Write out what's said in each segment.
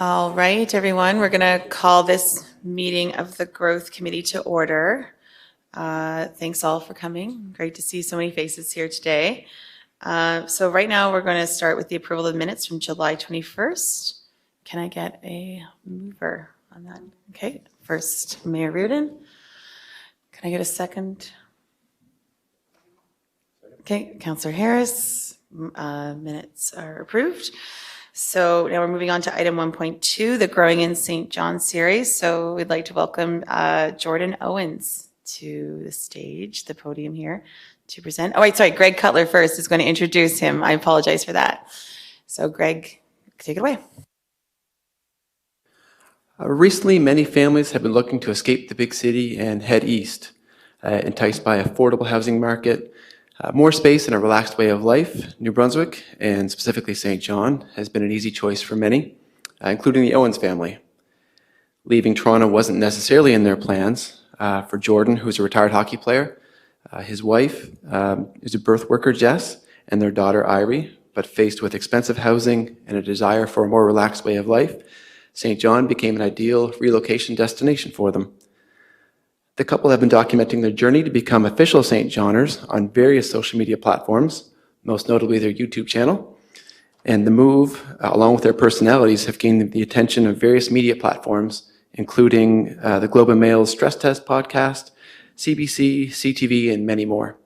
All right, everyone, we're going to call this meeting of the Growth Committee to order. Thanks all for coming. Great to see so many faces here today. So right now we're going to start with the approval of the minutes from July 21st. Can I get a mover on that? Okay, first Mayor Reardon. Can I get a second? Okay, Councillor Harris. Minutes are approved. So now we're moving on to item 1.2, the Growing in St. John series. So we'd like to welcome Jordan Owens to the stage, the podium here, to present. Oh, wait, sorry, Greg Cutler first is going to introduce him. I apologize for that. So Greg, take it away. Recently, many families have been looking to escape the big city and head east, enticed by affordable housing market, more space and a relaxed way of life. New Brunswick, and specifically St. John, has been an easy choice for many, including the Owens family. Leaving Toronto wasn't necessarily in their plans. For Jordan, who's a retired hockey player, his wife is a birth worker, Jess, and their daughter, Irie, but faced with expensive housing and a desire for a more relaxed way of life, St. John became an ideal relocation destination for them. The couple have been documenting their journey to become official St. Johners on various social media platforms, most notably their YouTube channel. And the move, along with their personalities, have gained the attention of various media platforms, including the Globe and Mail's Stress Test podcast, CBC, CTV, and many more.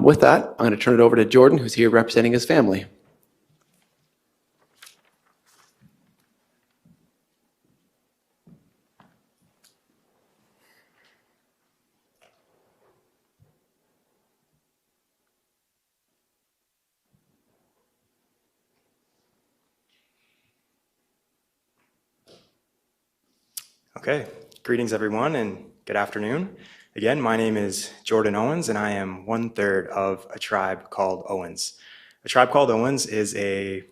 With that, I'm going to turn it over to Jordan, who's here representing his family. Okay, greetings everyone and good afternoon. Again, my name is Jordan Owens and I am 1/3 of A Tribe Called Owens. A Tribe Called Owens is a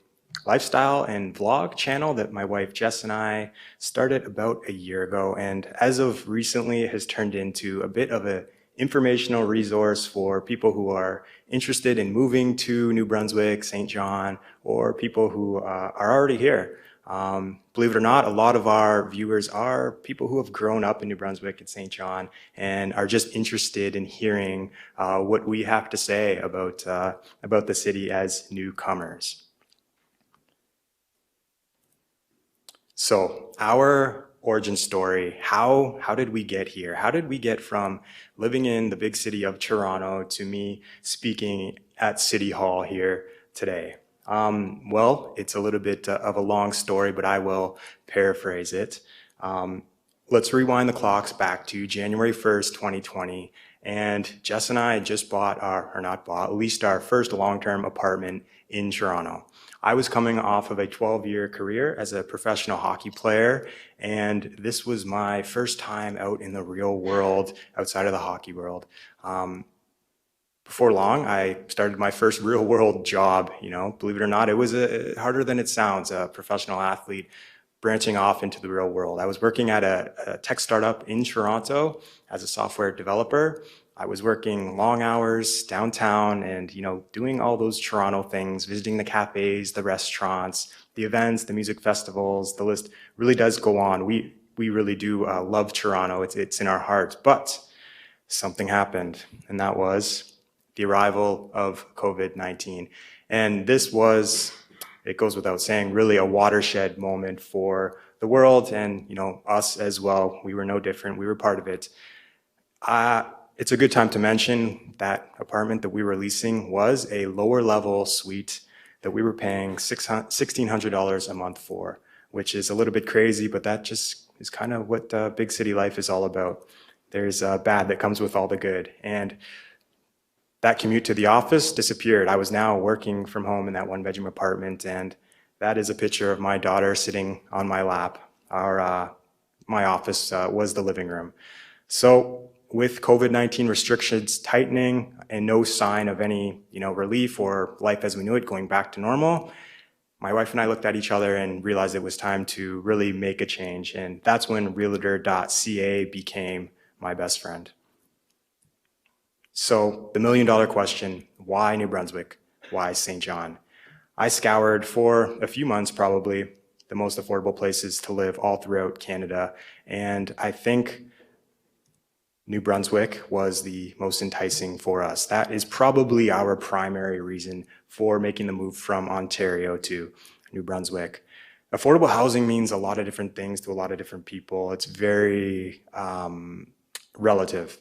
lifestyle and vlog channel that my wife Jess and I started about a year ago, and as of recently it has turned into a bit of an informational resource for people who are interested in moving to New Brunswick, St. John, or people who are already here. Believe it or not, a lot of our viewers are people who have grown up in New Brunswick and St. John and are just interested in hearing what we have to say about the city as newcomers. So our origin story, how did we get here? How did we get from living in the big city of Toronto to me speaking at City Hall here today? Well, it's a little bit of a long story, but I will paraphrase it. Let's rewind the clocks back to January 1st, 2020. And Jess and I just leased our first long-term apartment in Toronto. I was coming off of a 12-year career as a professional hockey player, and this was my first time out in the real world, outside of the hockey world. Before long, I started my first real world job. Believe it or not, it was harder than it sounds, a professional athlete branching off into the real world. I was working at a tech startup in Toronto as a software developer. I was working long hours downtown and, doing all those Toronto things, visiting the cafes, the restaurants, the events, the music festivals. The list really does go on. We really do love Toronto. It's in our hearts. But something happened, and that was the arrival of COVID-19. And this was, it goes without saying, really a watershed moment for the world and, us as well. We were no different. We were part of it. It's a good time to mention that apartment that we were leasing was a lower level suite that we were paying $1,600 a month for, which is a little bit crazy, but that just is kind of what big city life is all about. There's bad that comes with all the good. And that commute to the office disappeared. I was now working from home in that one-bedroom apartment, and that is a picture of my daughter sitting on my lap. My office was the living room. So with COVID-19 restrictions tightening and no sign of any relief or life as we knew it going back to normal, my wife and I looked at each other and realized it was time to really make a change. And that's when Realtor.ca became my best friend. So the $1 million question, why New Brunswick? Why St. John? I scoured for a few months probably the most affordable places to live all throughout Canada. And I think New Brunswick was the most enticing for us. That is probably our primary reason for making the move from Ontario to New Brunswick. Affordable housing means a lot of different things to a lot of different people. It's very relative.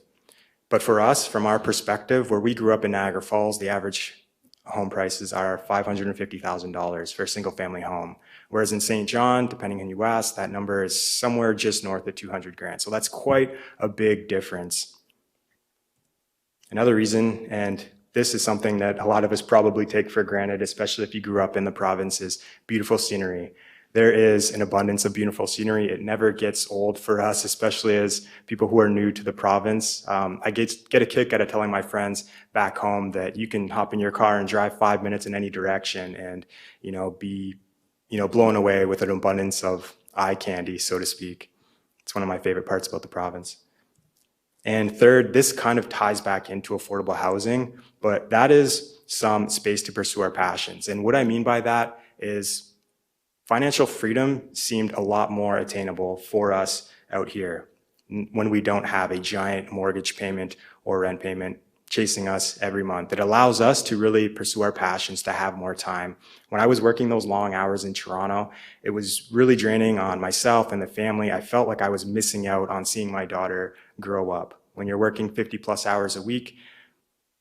But for us, from our perspective, where we grew up in Niagara Falls, the average home prices are $550,000 for a single family home. Whereas in St. John, depending on who you ask, that number is somewhere just north of 200 grand. So that's quite a big difference. Another reason, and this is something that a lot of us probably take for granted, especially if you grew up in the province, is beautiful scenery. There is an abundance of beautiful scenery. It never gets old for us, especially as people who are new to the province. I get a kick out of telling my friends back home that you can hop in your car and drive 5 minutes in any direction and, be, blown away with an abundance of eye candy, so to speak. It's one of my favorite parts about the province. And third, this kind of ties back into affordable housing, but that is some space to pursue our passions. And what I mean by that is financial freedom seemed a lot more attainable for us out here when we don't have a giant mortgage payment or rent payment chasing us every month. It allows us to really pursue our passions, to have more time. When I was working those long hours in Toronto, it was really draining on myself and the family. I felt like I was missing out on seeing my daughter grow up. When you're working 50 plus hours a week,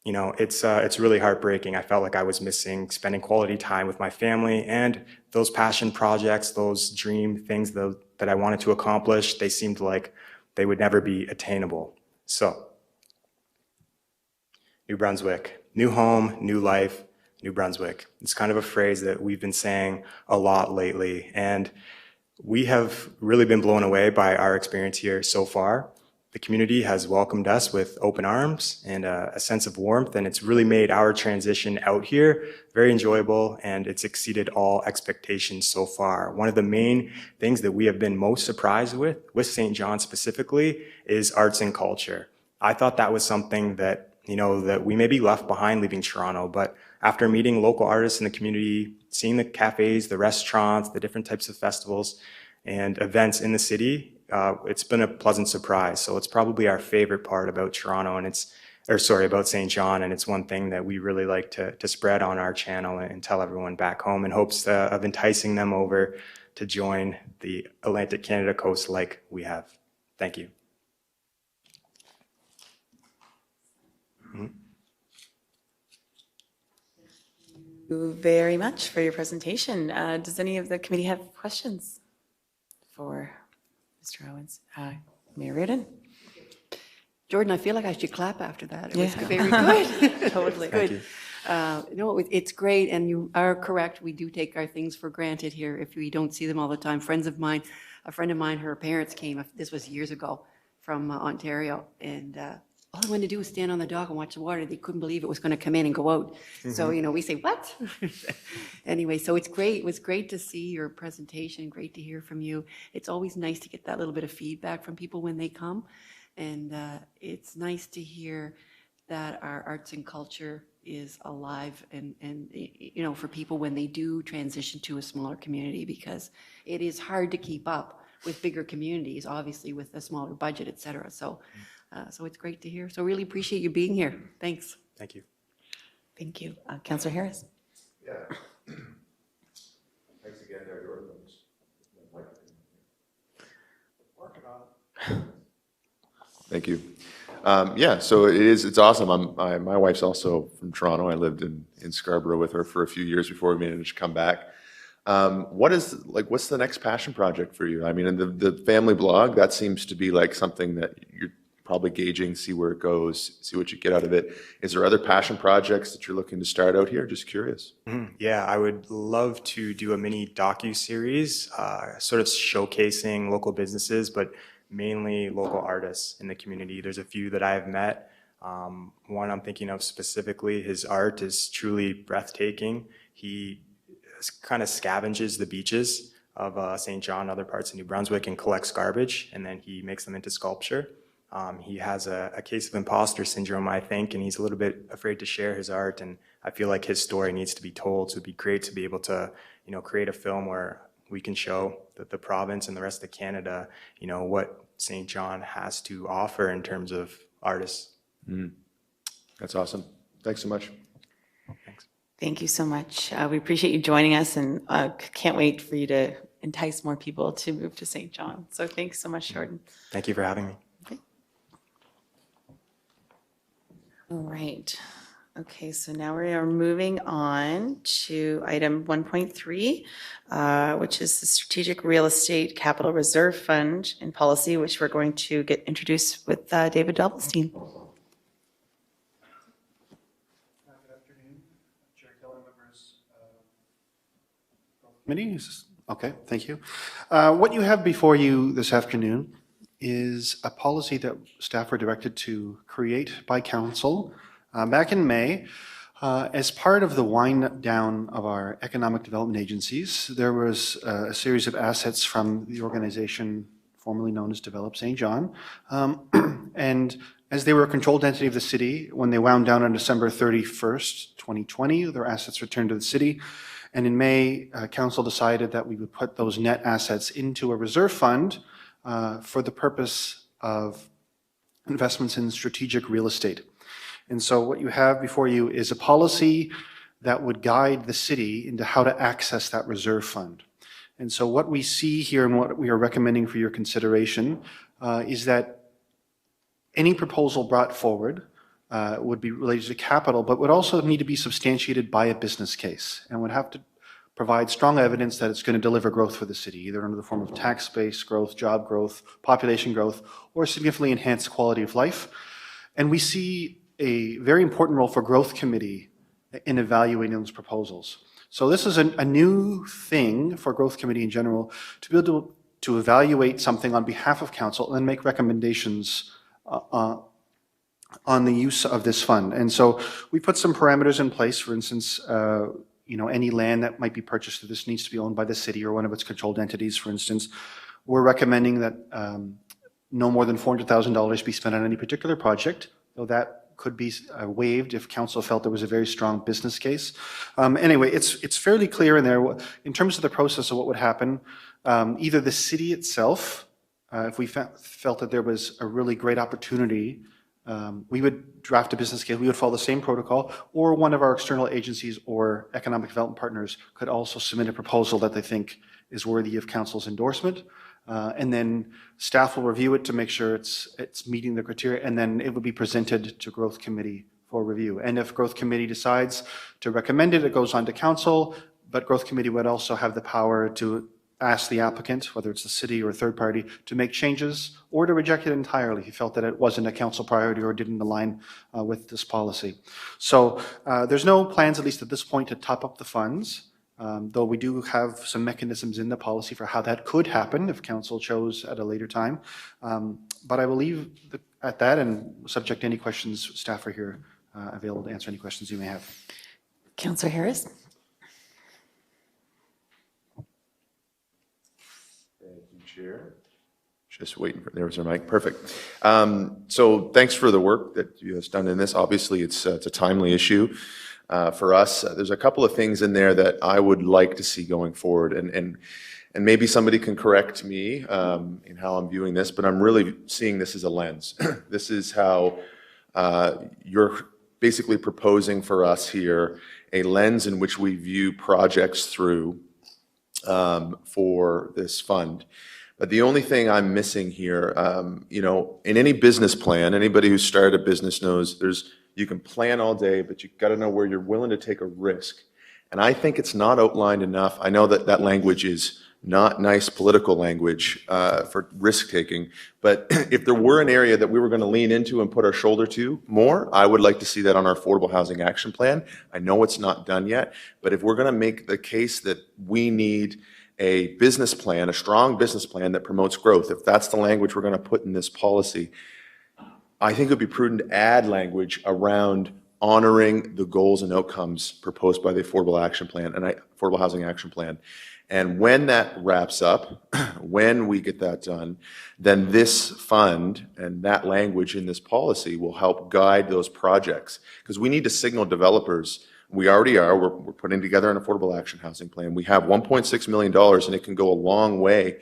it's really heartbreaking. I felt like I was missing spending quality time with my family, and those passion projects, those dream things that I wanted to accomplish, they seemed like they would never be attainable. So, New Brunswick, new home, new life, New Brunswick. It's kind of a phrase that we've been saying a lot lately, and we have really been blown away by our experience here so far. The community has welcomed us with open arms and a sense of warmth, and it's really made our transition out here very enjoyable, and it's exceeded all expectations so far. One of the main things that we have been most surprised with St. John specifically, is arts and culture. I thought that was something that, that we may be left behind leaving Toronto, but after meeting local artists in the community, seeing the cafes, the restaurants, the different types of festivals and events in the city, it's been a pleasant surprise. So it's probably our favorite part about Toronto, and about St. John, and it's one thing that we really like to spread on our channel and tell everyone back home in hopes of enticing them over to join the Atlantic Canada coast like we have. Thank you. Thank you very much for your presentation. Does any of the committee have questions for Mr. Owens? Mayor Reardon? Jordan, I feel like I should clap after that. It was very good. Totally. Good. No, it's great, and you are correct. We do take our things for granted here if we don't see them all the time. A friend of mine, her parents came, this was years ago, from Ontario, and all I wanted to do was stand on the dock and watch the water. They couldn't believe it was going to come in and go out. Mm-hmm. So, we say, what? Anyway, so it's great. It was great to see your presentation, great to hear from you. It's always nice to get that little bit of feedback from people when they come. And it's nice to hear that our arts and culture is alive and for people when they do transition to a smaller community, because it is hard to keep up with bigger communities, obviously with a smaller budget, et cetera. So it's great to hear. So really appreciate you being here. Thanks. Thank you. Thank you. Councillor Harris. Yeah. Thanks again, Jordan. Thank you. So it's awesome. My wife's also from Toronto. I lived in Scarborough with her for a few years before we managed to come back. What's the next passion project for you? I mean, in the family blog, that seems to be like something that you're probably gauging, see where it goes, see what you get out of it. Is there other passion projects that you're looking to start out here? Just curious. Mm-hmm. Yeah, I would love to do a mini docu-series, sort of showcasing local businesses, but mainly local artists in the community. There's a few that I have met. One I'm thinking of specifically, his art is truly breathtaking. He kind of scavenges the beaches of St. John, other parts of New Brunswick, and collects garbage, and then he makes them into sculpture. He has a case of imposter syndrome, I think, and he's a little bit afraid to share his art, and I feel like his story needs to be told. So it'd be great to be able to, create a film where we can show that the province and the rest of Canada, you know, what St. John has to offer in terms of artists. That's awesome. Thanks so much. Thanks. Thank you so much. We appreciate you joining us, and can't wait for you to entice more people to move to St. John. So thanks so much, Jordan. Thank you for having me. All right. Okay, so now we are moving on to item 1.3, which is the Strategic Real Estate Capital Reserve Fund and Policy, which we're going to get introduced with David Doppelstein. Good afternoon, Chair Keller, members committee. Okay, thank you. What you have before you this afternoon is a policy that staff were directed to create by council back in May. As part of the wind down of our economic development agencies, there was a series of assets from the organization formerly known as Develop St. John. And as they were a controlled entity of the city, when they wound down on December 31st, 2020, their assets returned to the city. And in May, council decided that we would put those net assets into a reserve fund for the purpose of investments in strategic real estate. And so what you have before you is a policy that would guide the city into how to access that reserve fund. And so what we see here and what we are recommending for your consideration is that any proposal brought forward would be related to capital, but would also need to be substantiated by a business case and would have to provide strong evidence that it's going to deliver growth for the city, either under the form of tax-based growth, job growth, population growth, or significantly enhanced quality of life. And we see a very important role for Growth Committee in evaluating those proposals. So this is a new thing for Growth Committee in general, to be able to evaluate something on behalf of council and then make recommendations on the use of this fund. And so we put some parameters in place. For instance, any land that might be purchased, this needs to be owned by the city or one of its controlled entities, for instance. We're recommending that no more than $400,000 be spent on any particular project, though that could be waived if council felt there was a very strong business case. Anyway, it's fairly clear in there. In terms of the process of what would happen, either the city itself, if we felt that there was a really great opportunity, we would draft a business case, we would follow the same protocol, or one of our external agencies or economic development partners could also submit a proposal that they think is worthy of council's endorsement. And then staff will review it to make sure it's meeting the criteria, and then it would be presented to Growth Committee for review. And if Growth Committee decides to recommend it, it goes on to council, but Growth Committee would also have the power to ask the applicant, whether it's the city or a third party, to make changes or to reject it entirely if he felt that it wasn't a council priority or didn't align with this policy. So there's no plans, at least at this point, to top up the funds. Though we do have some mechanisms in the policy for how that could happen if council chose at a later time. But I will leave at that, and subject to any questions, staff are here available to answer any questions you may have. Councillor Harris? Thank you, Chair. Just waiting for, there was our mic, perfect. So thanks for the work that you have done in this. Obviously, it's a timely issue. For us, there's a couple of things in there that I would like to see going forward, and maybe somebody can correct me in how I'm viewing this, but I'm really seeing this as a lens. This is how you're basically proposing for us here a lens in which we view projects through for this fund. But the only thing I'm missing here, in any business plan, anybody who started a business knows you can plan all day, but you've got to know where you're willing to take a risk. And I think it's not outlined enough. I know that language is not nice political language for risk-taking, but if there were an area that we were going to lean into and put our shoulder to more, I would like to see that on our Affordable Housing Action Plan. I know it's not done yet, but if we're going to make the case that we need a business plan, a strong business plan that promotes growth, if that's the language we're going to put in this policy, I think it would be prudent to add language around honoring the goals and outcomes proposed by the Affordable Action Plan and Affordable Housing Action Plan. And when that wraps up, when we get that done, then this fund and that language in this policy will help guide those projects. Because we need to signal developers We already are. We're putting together an affordable action housing plan. We have $1.6 million, and it can go a long way,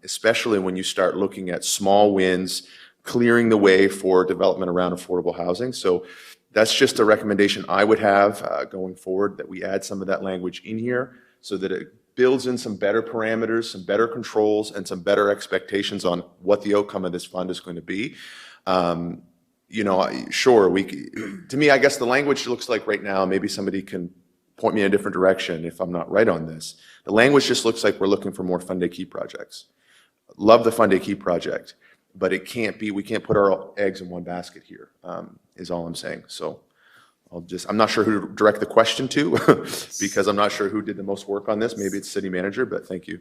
especially when you start looking at small wins, clearing the way for development around affordable housing. So that's just a recommendation I would have going forward, that we add some of that language in here so that it builds in some better parameters, some better controls, and some better expectations on what the outcome of this fund is going to be. You know, sure, to me, I guess the language looks like right now, maybe somebody can point me in a different direction if I'm not right on this. The language just looks like we're looking for more Funday Key projects. Love the Funday Key project, but it can't be, we can't put our eggs in one basket here, is all I'm saying. So I'm not sure who to direct the question to because I'm not sure who did the most work on this. Maybe it's city manager, but thank you.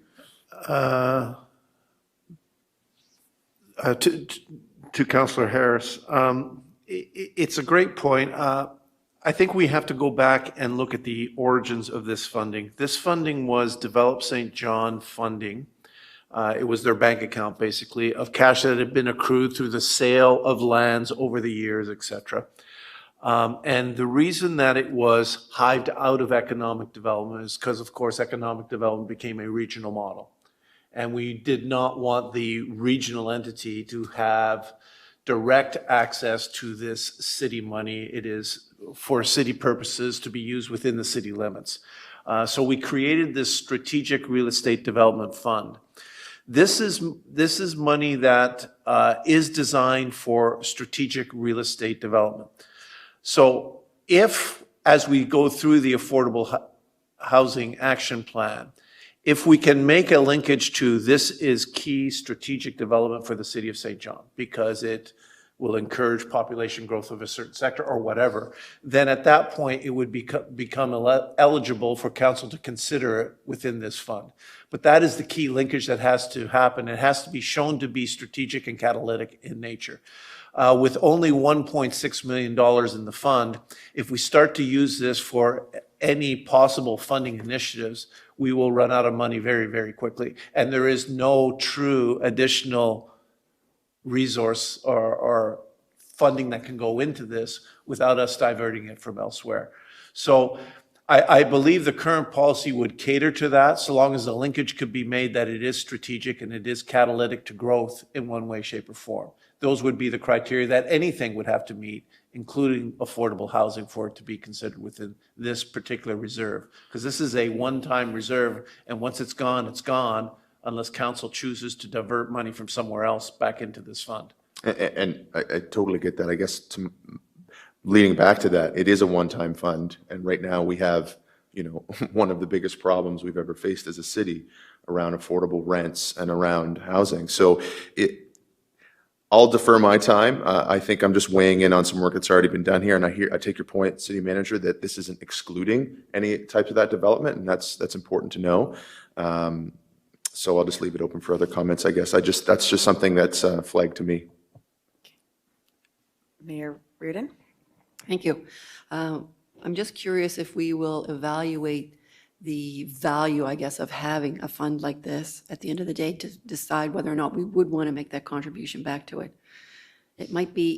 To Councillor Harris, it's a great point. I think we have to go back and look at the origins of this funding. This funding was Develop St. John funding. It was their bank account, basically, of cash that had been accrued through the sale of lands over the years, et cetera. And the reason that it was hived out of economic development is because, of course, economic development became a regional model. And we did not want the regional entity to have direct access to this city money. It is for city purposes to be used within the city limits. So we created this strategic real estate development fund. This is money that is designed for strategic real estate development. So if, as we go through the Affordable Housing Action Plan, if we can make a linkage to this is key strategic development for the city of St. John because it will encourage population growth of a certain sector or whatever, then at that point it would become eligible for council to consider it within this fund. But that is the key linkage that has to happen. It has to be shown to be strategic and catalytic in nature. With only $1.6 million in the fund, if we start to use this for any possible funding initiatives, we will run out of money very, very quickly. And there is no true additional resource or funding that can go into this without us diverting it from elsewhere. So I believe the current policy would cater to that, so long as the linkage could be made that it is strategic and it is catalytic to growth in one way, shape, or form. Those would be the criteria that anything would have to meet, including affordable housing, for it to be considered within this particular reserve. Because this is a one-time reserve, and once it's gone, unless council chooses to divert money from somewhere else back into this fund. And I totally get that. I guess leading back to that, it is a one-time fund, and right now we have, one of the biggest problems we've ever faced as a city around affordable rents and around housing. So I'll defer my time. I think I'm just weighing in on some work that's already been done here, and I take your point, City Manager, that this isn't excluding any types of that development, and that's important to know. So I'll just leave it open for other comments, I guess. That's just something that's flagged to me. Mayor Reardon? Thank you. I'm just curious if we will evaluate the value, I guess, of having a fund like this at the end of the day to decide whether or not we would want to make that contribution back to it. It might be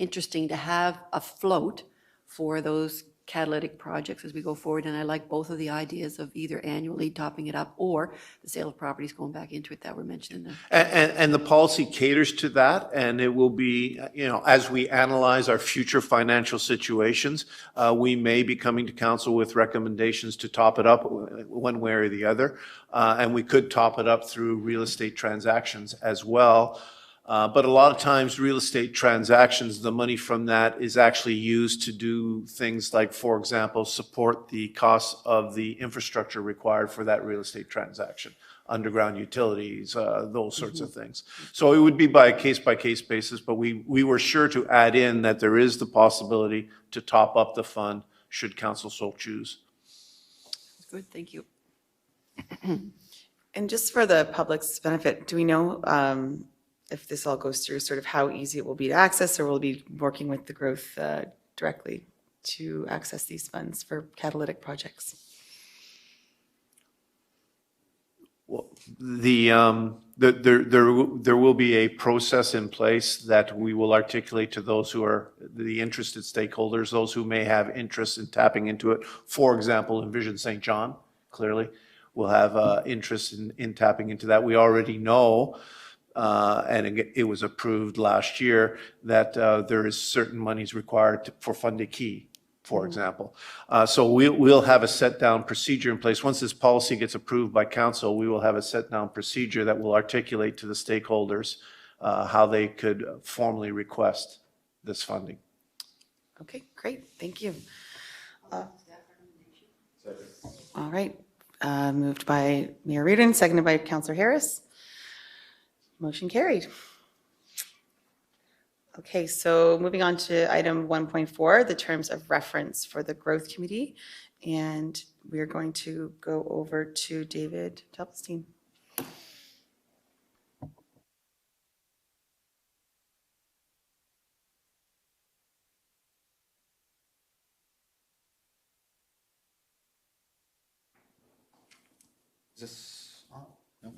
interesting to have a float for those catalytic projects as we go forward, and I like both of the ideas of either annually topping it up or the sale of properties going back into it that were mentioned in the... And the policy caters to that, and it will be, as we analyze our future financial situations, we may be coming to council with recommendations to top it up one way or the other, and we could top it up through real estate transactions as well. But a lot of times real estate transactions, the money from that is actually used to do things like, for example, support the costs of the infrastructure required for that real estate transaction, underground utilities, those sorts of things. So it would be by a case-by-case basis, but we were sure to add in that there is the possibility to top up the fund should council so choose. Good, thank you. And just for the public's benefit, do we know if this all goes through, sort of how easy it will be to access, or we'll be working with the growth directly to access these funds for catalytic projects? Well, the There will be a process in place that we will articulate to those who are the interested stakeholders, those who may have interest in tapping into it. For example, Envision St. John, clearly, will have interest in tapping into that. We already know, and it was approved last year, that there is certain monies required for Fund a Key, for example. So we'll have a set-down procedure in place. Once this policy gets approved by council, we will have a set-down procedure that will articulate to the stakeholders how they could formally request this funding. Okay, great, thank you. All right, moved by Mayor Reardon, seconded by Councillor Harris. Motion carried. Okay, so moving on to item 1.4, the terms of reference for the Growth Committee. And we're going to go over to David Telpenstein. Is this on? No.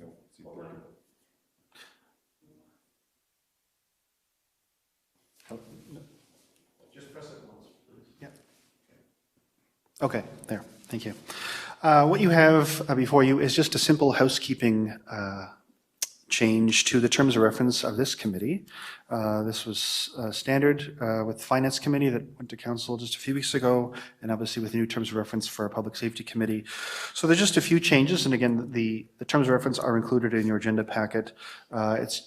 Just press it once, please. Yep. Okay, there, thank you. What you have before you is just a simple housekeeping change to the terms of reference of this committee. This was standard with the Finance Committee that went to council just a few weeks ago, and obviously with the new terms of reference for our Public Safety Committee. So there's just a few changes, and again, the terms of reference are included in your agenda packet.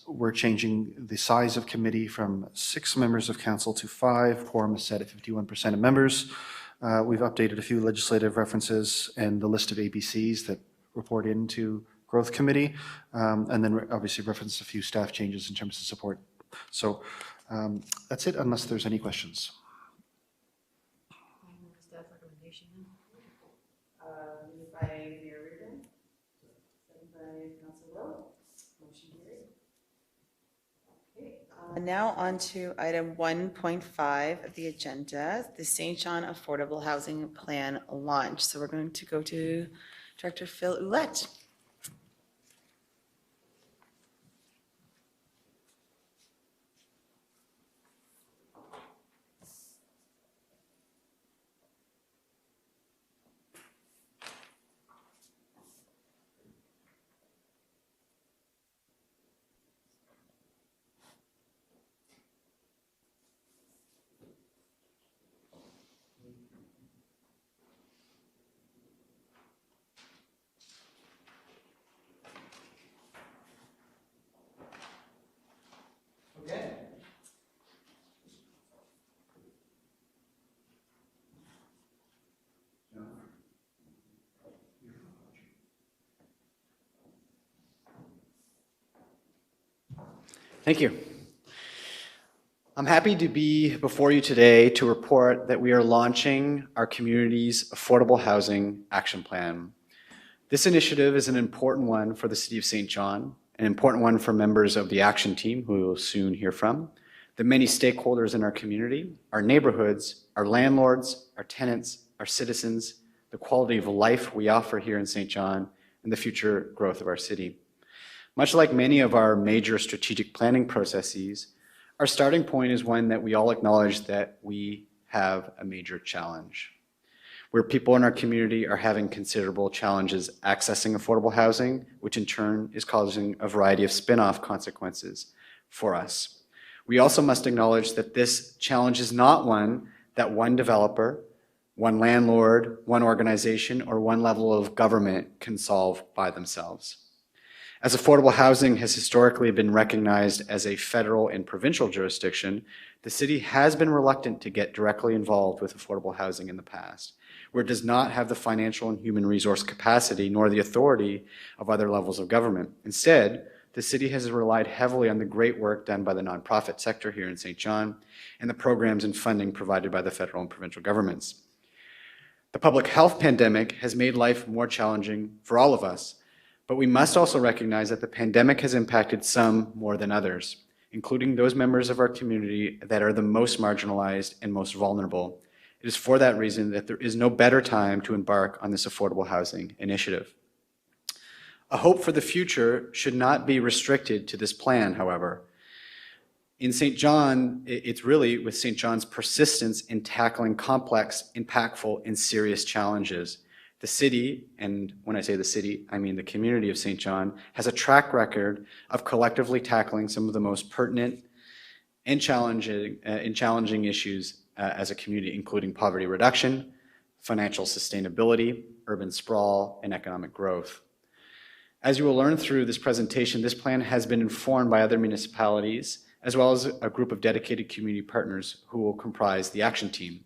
We're changing the size of committee from 6 members of council to 5. Quorum is set at 51% of members. We've updated a few legislative references and the list of ABCs that report into Growth Committee, and then obviously referenced a few staff changes in terms of support. So that's it, unless there's any questions. Staff recommendation. Moved by Mayor Reardon, seconded by Councillor Will. Motion carried. Okay, now on to item 1.5 of the agenda, the St. John Affordable Housing Plan launch. So we're going to go to Director Phil Ouellette. Thank you. I'm happy to be before you today to report that we are launching our community's Affordable Housing Action Plan. This initiative is an important one for the City of St. John, an important one for members of the action team, who we will soon hear from, the many stakeholders in our community, our neighborhoods, our landlords, our tenants, our citizens, the quality of life we offer here in St. John, and the future growth of our city. Much like many of our major strategic planning processes, our starting point is one that we all acknowledge that we have a major challenge, where people in our community are having considerable challenges accessing affordable housing, which in turn is causing a variety of spin-off consequences for us. We also must acknowledge that this challenge is not one that one developer, one landlord, one organization, or one level of government can solve by themselves. As affordable housing has historically been recognized as a federal and provincial jurisdiction, the city has been reluctant to get directly involved with affordable housing in the past, where it does not have the financial and human resource capacity nor the authority of other levels of government. Instead, the city has relied heavily on the great work done by the nonprofit sector here in St. John and the programs and funding provided by the federal and provincial governments. The public health pandemic has made life more challenging for all of us, but we must also recognize that the pandemic has impacted some more than others, including those members of our community that are the most marginalized and most vulnerable. It is for that reason that there is no better time to embark on this affordable housing initiative. A hope for the future should not be restricted to this plan, however. In St. John, it's really with St. John's persistence in tackling complex, impactful, and serious challenges. The city, and when I say the city, I mean the community of St. John, has a track record of collectively tackling some of the most pertinent and challenging issues as a community, including poverty reduction, financial sustainability, urban sprawl, and economic growth. As you will learn through this presentation, this plan has been informed by other municipalities, as well as a group of dedicated community partners who will comprise the action team.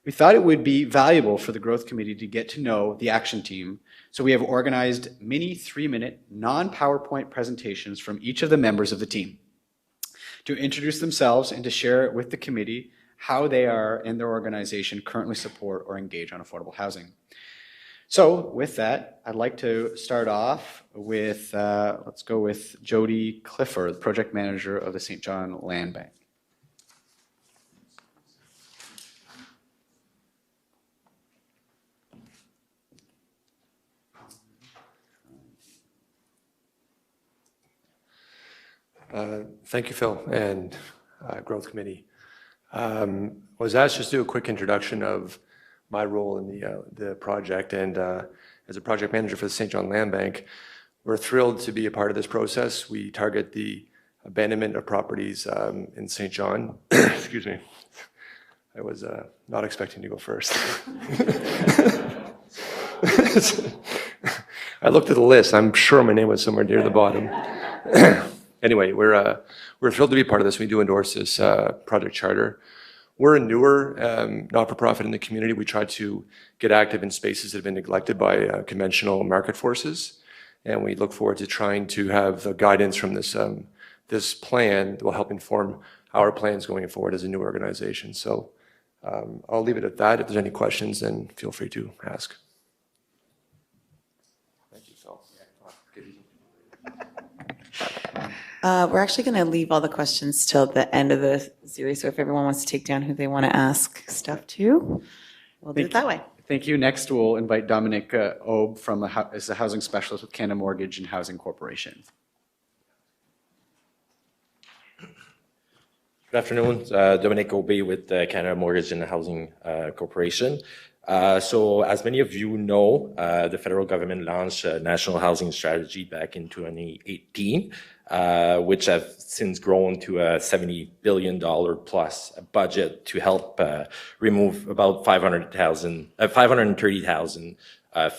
We thought it would be valuable for the Growth Committee to get to know the action team, so we have organized mini 3-minute non-PowerPoint presentations from each of the members of the team to introduce themselves and to share with the committee how they are and their organization currently support or engage on affordable housing. So with that, I'd like to start off with, let's go with Jody Clifford, the project manager of the St. John Land Bank. Thank you, Phil, and Growth Committee. I was asked just to do a quick introduction of my role in the project, and as a project manager for the St. John Land Bank, we're thrilled to be a part of this process. We target the abandonment of properties in St. John. Excuse me. I was not expecting to go first. I looked at the list. I'm sure my name was somewhere near the bottom. Anyway, we're thrilled to be part of this. We do endorse this project charter. We're a newer not-for-profit in the community. We try to get active in spaces that have been neglected by conventional market forces, and we look forward to trying to have the guidance from this this plan that will help inform our plans going forward as a new organization. So I'll leave it at that. If there's any questions, then feel free to ask. Thank you, Phil. We're actually going to leave all the questions till the end of the series, so if everyone wants to take down who they want to ask stuff to, we'll do it that way. Thank you. Next, we'll invite Dominic Obe as a housing specialist with Canada Mortgage and Housing Corporation. Good afternoon, Dominic Obe with Canada Mortgage and Housing Corporation. So as many of you know, the federal government launched a national housing strategy back in 2018, which has since grown to a $70 billion plus budget to help remove about 530,000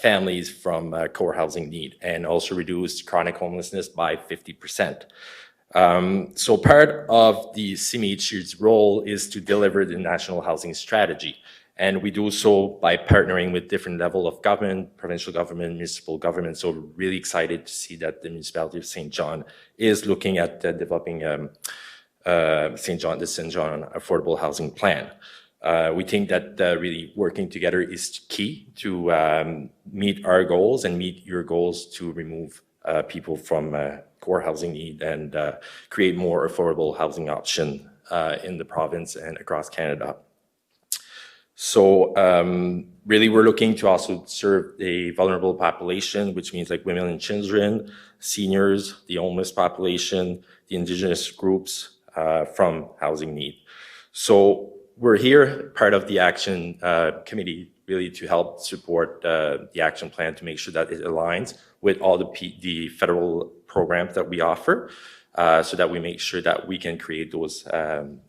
families from core housing need and also reduce chronic homelessness by 50%. So part of the CMHC's role is to deliver the national housing strategy. And we do so by partnering with different levels of government, provincial government, municipal government. So we're really excited to see that the municipality of St. John is looking at developing the St. John Affordable Housing Plan. We think that really working together is key to meet our goals and meet your goals to remove people from core housing need and create more affordable housing option in the province and across Canada. So really we're looking to also serve a vulnerable population, which means like women and children, seniors, the homeless population, the indigenous groups from housing need. So we're here, part of the action committee, really to help support the action plan to make sure that it aligns with all the federal programs that we offer, so that we make sure that we can create those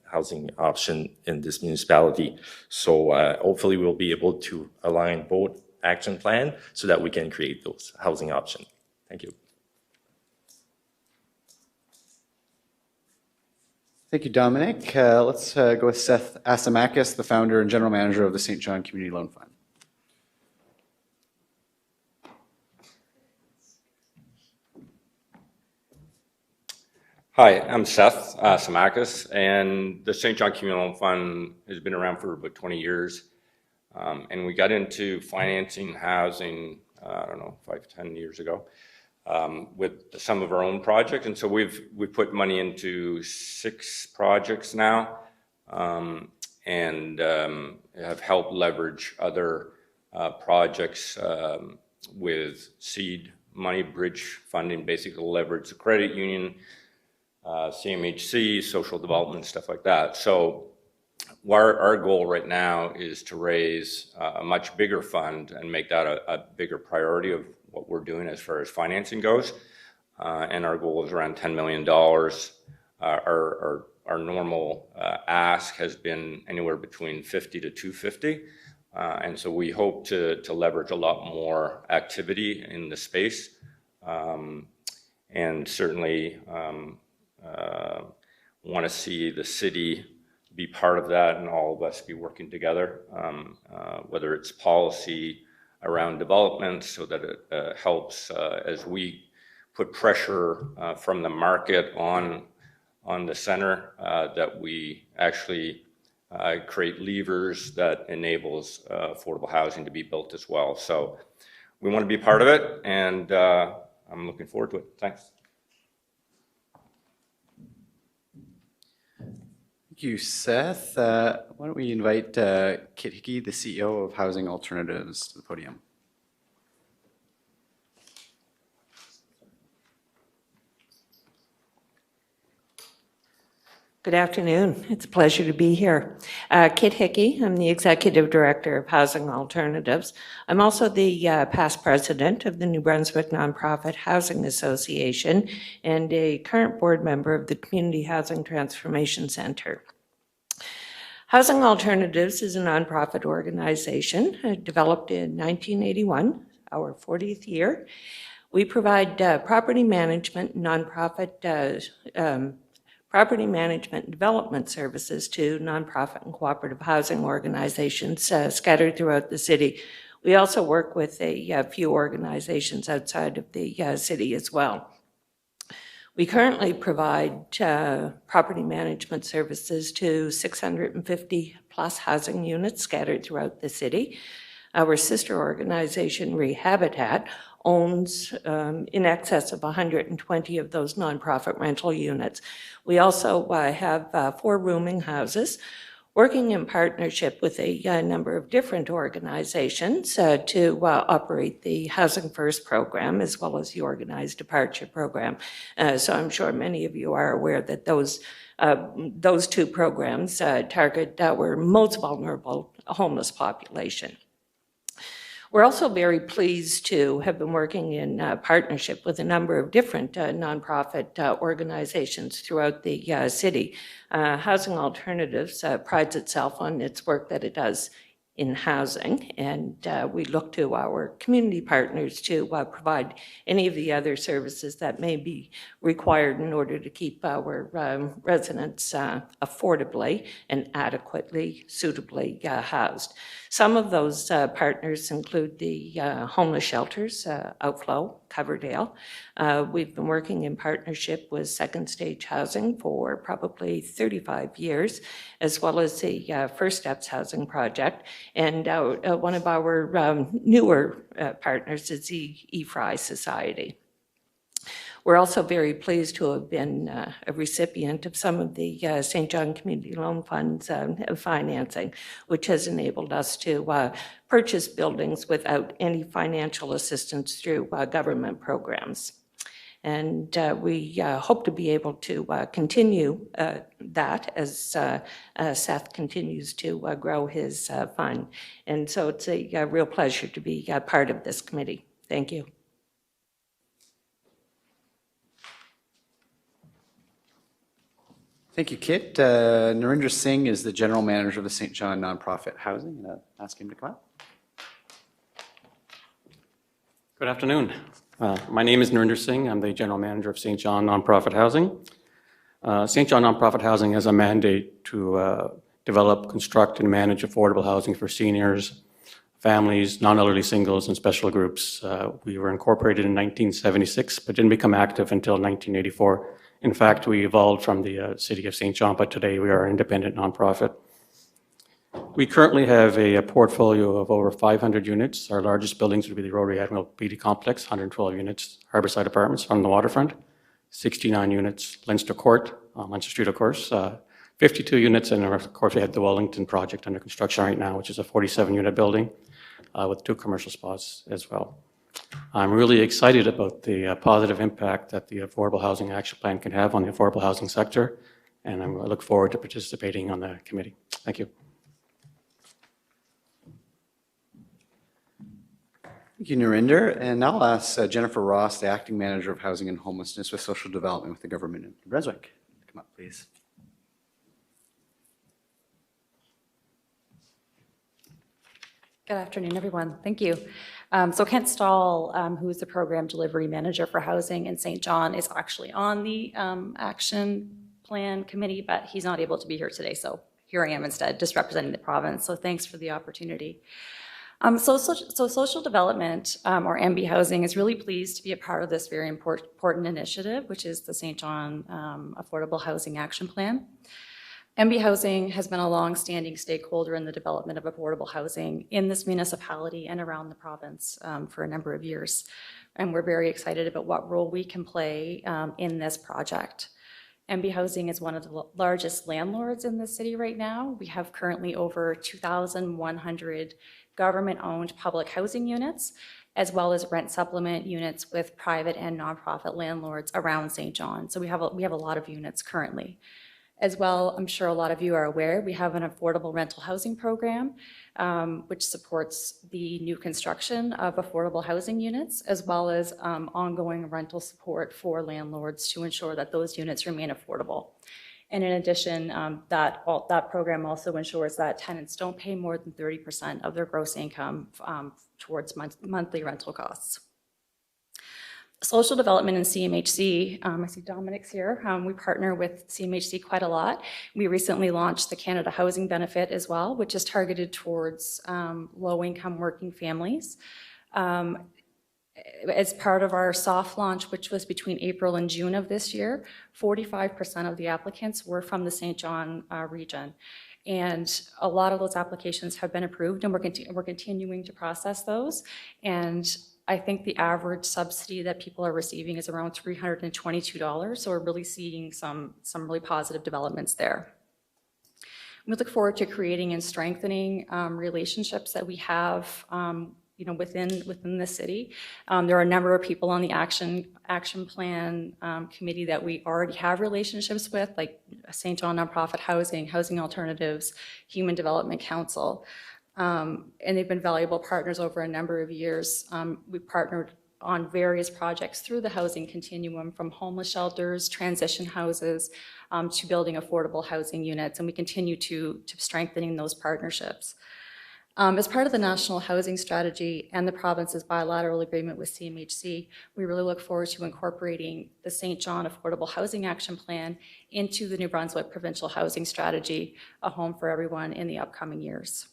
housing option in this municipality. So hopefully we'll be able to align both action plan so that we can create those housing options. Thank you. Thank you, Dominic. Let's go with Seth Asimakis, the founder and general manager of the St. John Community Loan Fund. Hi, I'm Seth Asimakis, and the St. John Community Loan Fund has been around for about 20 years. And we got into financing housing, I don't know, 5 to 10 years ago, with some of our own projects. And so we've put money into 6 projects now, and have helped leverage other projects with seed money, bridge funding, basically to leverage the credit union, CMHC, social development, stuff like that. So our goal right now is to raise a much bigger fund and make that a bigger priority of what we're doing as far as financing goes. And our goal is around $10 million. Our normal ask has been anywhere between 50 to 250. And so we hope to leverage a lot more activity in the space. And certainly want to see the city be part of that and all of us be working together, whether it's policy around development so that it helps as we put pressure from the market on the center, that we actually create levers that enables affordable housing to be built as well. So we want to be part of it, and I'm looking forward to it. Thanks. Thank you, Seth. Why don't we invite Kit Hickey, the CEO of Housing Alternatives, to the podium. Good afternoon. It's a pleasure to be here. Kit Hickey, I'm the Executive Director of Housing Alternatives. I'm also the past president of the New Brunswick Nonprofit Housing Association and a current board member of the Community Housing Transformation Center. Housing Alternatives is a nonprofit organization developed in 1981, our 40th year. We provide property management and development services to nonprofit and cooperative housing organizations scattered throughout the city. We also work with a few organizations outside of the city as well. We currently provide property management services to 650 plus housing units scattered throughout the city. Our sister organization, Rehabitat, owns in excess of 120 of those nonprofit rental units. We also have 4 rooming houses, working in partnership with a number of different organizations to operate the Housing First program as well as the Organized Departure program. So I'm sure many of you are aware that those 2 programs target our most vulnerable homeless population. We're also very pleased to have been working in partnership with a number of different nonprofit organizations throughout the city. Housing Alternatives prides itself on its work that it does in housing, and we look to our community partners to provide any of the other services that may be required in order to keep our residents affordably and adequately, suitably housed. Some of those partners include the homeless shelters, Outflow, Coverdale. We've been working in partnership with Second Stage Housing for probably 35 years, as well as the First Steps Housing Project. And one of our newer partners is the eFry Society. We're also very pleased to have been a recipient of some of the St. John Community Loan Fund's financing, which has enabled us to purchase buildings without any financial assistance through government programs. And we hope to be able to continue that as Seth continues to grow his fund. And so it's a real pleasure to be part of this committee. Thank you. Thank you, Kit. Narinder Singh is the General Manager of the St. John Nonprofit Housing. I'm going to ask him to come up. Good afternoon. My name is Narinder Singh. I'm the General Manager of St. John Nonprofit Housing. St. John Nonprofit Housing has a mandate to develop, construct, and manage affordable housing for seniors, families, non-elderly singles, and special groups. We were incorporated in 1976, but didn't become active until 1984. In fact, we evolved from the city of St. John, but today we are an independent nonprofit. We currently have a portfolio of over 500 units. Our largest buildings would be the Rotary Admiral Beatty Complex, 112 units, Harborside Apartments on the waterfront, 69 units, Leinster Court, Leinster Street, of course, 52 units, and of course we have the Wellington project under construction right now, which is a 47-unit building with 2 commercial spots as well. I'm really excited about the positive impact that the Affordable Housing Action Plan can have on the affordable housing sector, and I look forward to participating on the committee. Thank you. Thank you, Narinder. And now I'll ask Jennifer Ross, the Acting Manager of Housing and Homelessness with Social Development with the Government of New Brunswick. Come up, please. Good afternoon, everyone. Thank you. So Kent Stahl, who is the Program Delivery Manager for Housing in St. John, is actually on the Action Plan Committee, but he's not able to be here today. So here I am instead, just representing the province. So thanks for the opportunity. So Social Development, or MB Housing, is really pleased to be a part of this very important initiative, which is the St. John Affordable Housing Action Plan. MB Housing has been a long-standing stakeholder in the development of affordable housing in this municipality and around the province for a number of years. And we're very excited about what role we can play in this project. MB Housing is one of the largest landlords in the city right now. We have currently over 2,100 government-owned public housing units, as well as rent supplement units with private and nonprofit landlords around St. John. So we have a lot of units currently. As well, I'm sure a lot of you are aware, we have an affordable rental housing program, which supports the new construction of affordable housing units, as well as ongoing rental support for landlords to ensure that those units remain affordable. And in addition, that program also ensures that tenants don't pay more than 30% of their gross income towards monthly rental costs. Social Development and CMHC, I see Dominic's here. We partner with CMHC quite a lot. We recently launched the Canada Housing Benefit as well, which is targeted towards low-income working families. As part of our soft launch, which was between April and June of this year, 45% of the applicants were from the St. John region. And a lot of those applications have been approved, and we're continuing to process those. And I think the average subsidy that people are receiving is around $322, so we're really seeing some really positive developments there. We look forward to creating and strengthening relationships that we have within the city. There are a number of people on the action plan committee that we already have relationships with, like St. John Nonprofit Housing, Housing Alternatives, Human Development Council. And they've been valuable partners over a number of years. We've partnered on various projects through the housing continuum, from homeless shelters, transition houses, to building affordable housing units, and we continue to strengthening those partnerships. As part of the National Housing Strategy and the province's bilateral agreement with CMHC, we really look forward to incorporating the St. John Affordable Housing Action Plan into the New Brunswick Provincial Housing Strategy, a home for everyone, in the upcoming years.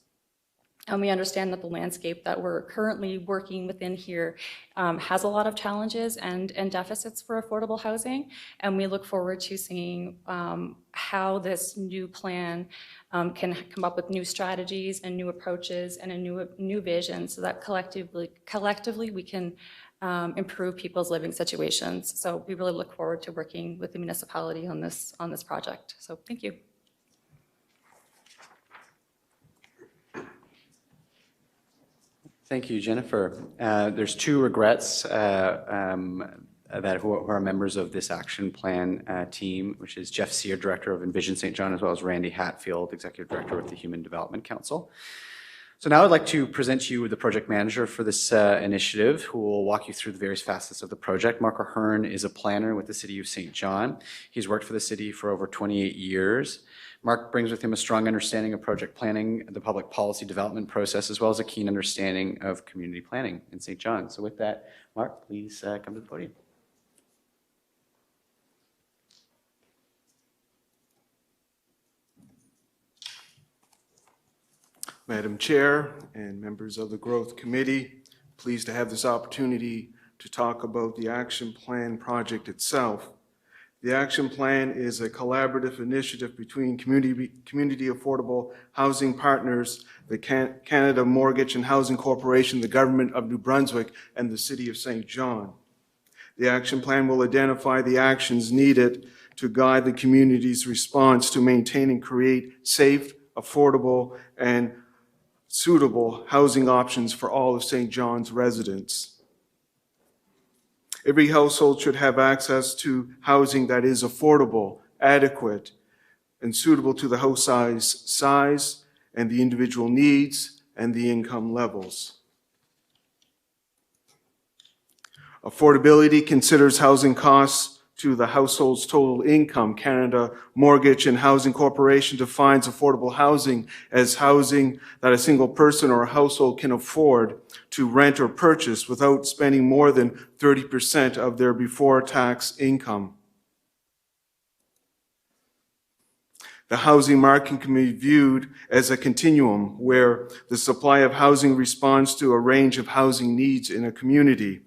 And we understand that the landscape that we're currently working within here has a lot of challenges and deficits for affordable housing. And we look forward to seeing how this new plan can come up with new strategies and new approaches and a new vision, so that collectively we can improve people's living situations. So we really look forward to working with the municipality on this project. So thank you. Thank you, Jennifer. There's two regrets that who are members of this action plan team, which is Jeff Sear, Director of Envision St. John, as well as Randy Hatfield, Executive Director of the Human Development Council. So now I'd like to present to you the project manager for this initiative, who will walk you through the various facets of the project. Mark O'Hearn is a planner with the City of St. John. He's worked for the city for over 28 years. Mark brings with him a strong understanding of project planning, the public policy development process, as well as a keen understanding of community planning in St. John. So with that, Mark, please come to the podium. Madam Chair and members of the Growth Committee, pleased to have this opportunity to talk about the Action Plan project itself. The Action Plan is a collaborative initiative between community affordable housing partners, the Canada Mortgage and Housing Corporation, the Government of New Brunswick, and the City of St. John. The Action Plan will identify the actions needed to guide the community's response to maintain and create safe, affordable, and suitable housing options for all of St. John's residents. Every household should have access to housing that is affordable, adequate, and suitable to the house size and the individual needs and the income levels. Affordability considers housing costs to the household's total income. Canada Mortgage and Housing Corporation defines affordable housing as housing that a single person or a household can afford to rent or purchase without spending more than 30% of their before-tax income. The housing market can be viewed as a continuum where the supply of housing responds to a range of housing needs in a community.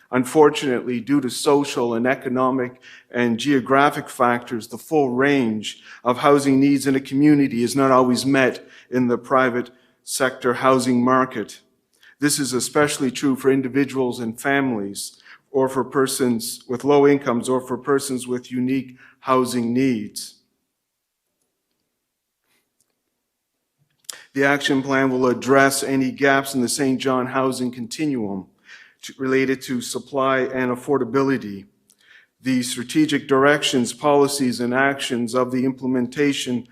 Unfortunately, due to social and economic and geographic factors, the full range of housing needs in a community is not always met in the private sector housing market. This is especially true for individuals and families, or for persons with low incomes, or for persons with unique housing needs. The action plan will address any gaps in the St. John housing continuum related to supply and affordability. The strategic directions, policies, and actions of the implementation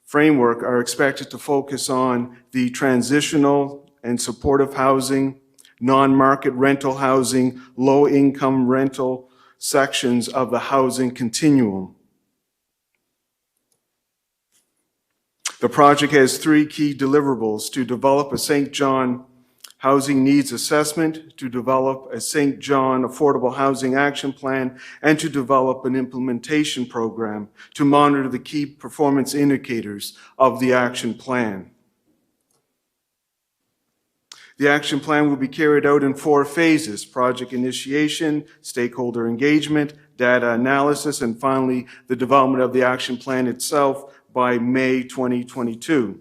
framework are expected to focus on the transitional and supportive housing, non-market rental housing, low-income rental sections of the housing continuum. The project has 3 key deliverables: to develop a St. John housing needs assessment, to develop a St. John affordable housing action plan, and to develop an implementation program to monitor the key performance indicators of the action plan. The action plan will be carried out in 4 phases: project initiation, stakeholder engagement, data analysis, and finally, the development of the action plan itself by May 2022.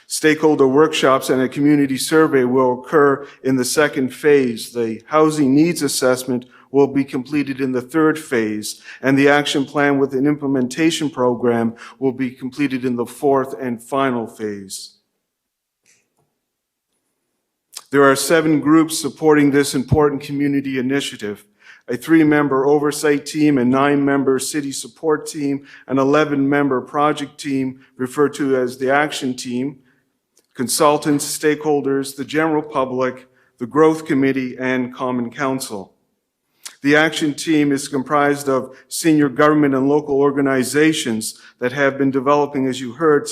Stakeholder workshops and a community survey will occur in the 2nd phase. The housing needs assessment will be completed in the 3rd phase, and the action plan with an implementation program will be completed in the 4th and final phase. There are 7 groups supporting this important community initiative: a 3-member oversight team, a 9-member city support team, an 11-member project team referred to as the action team, consultants, stakeholders, the general public, the Growth Committee, and Common Council. The action team is comprised of senior government and local organizations that have been developing, as you heard,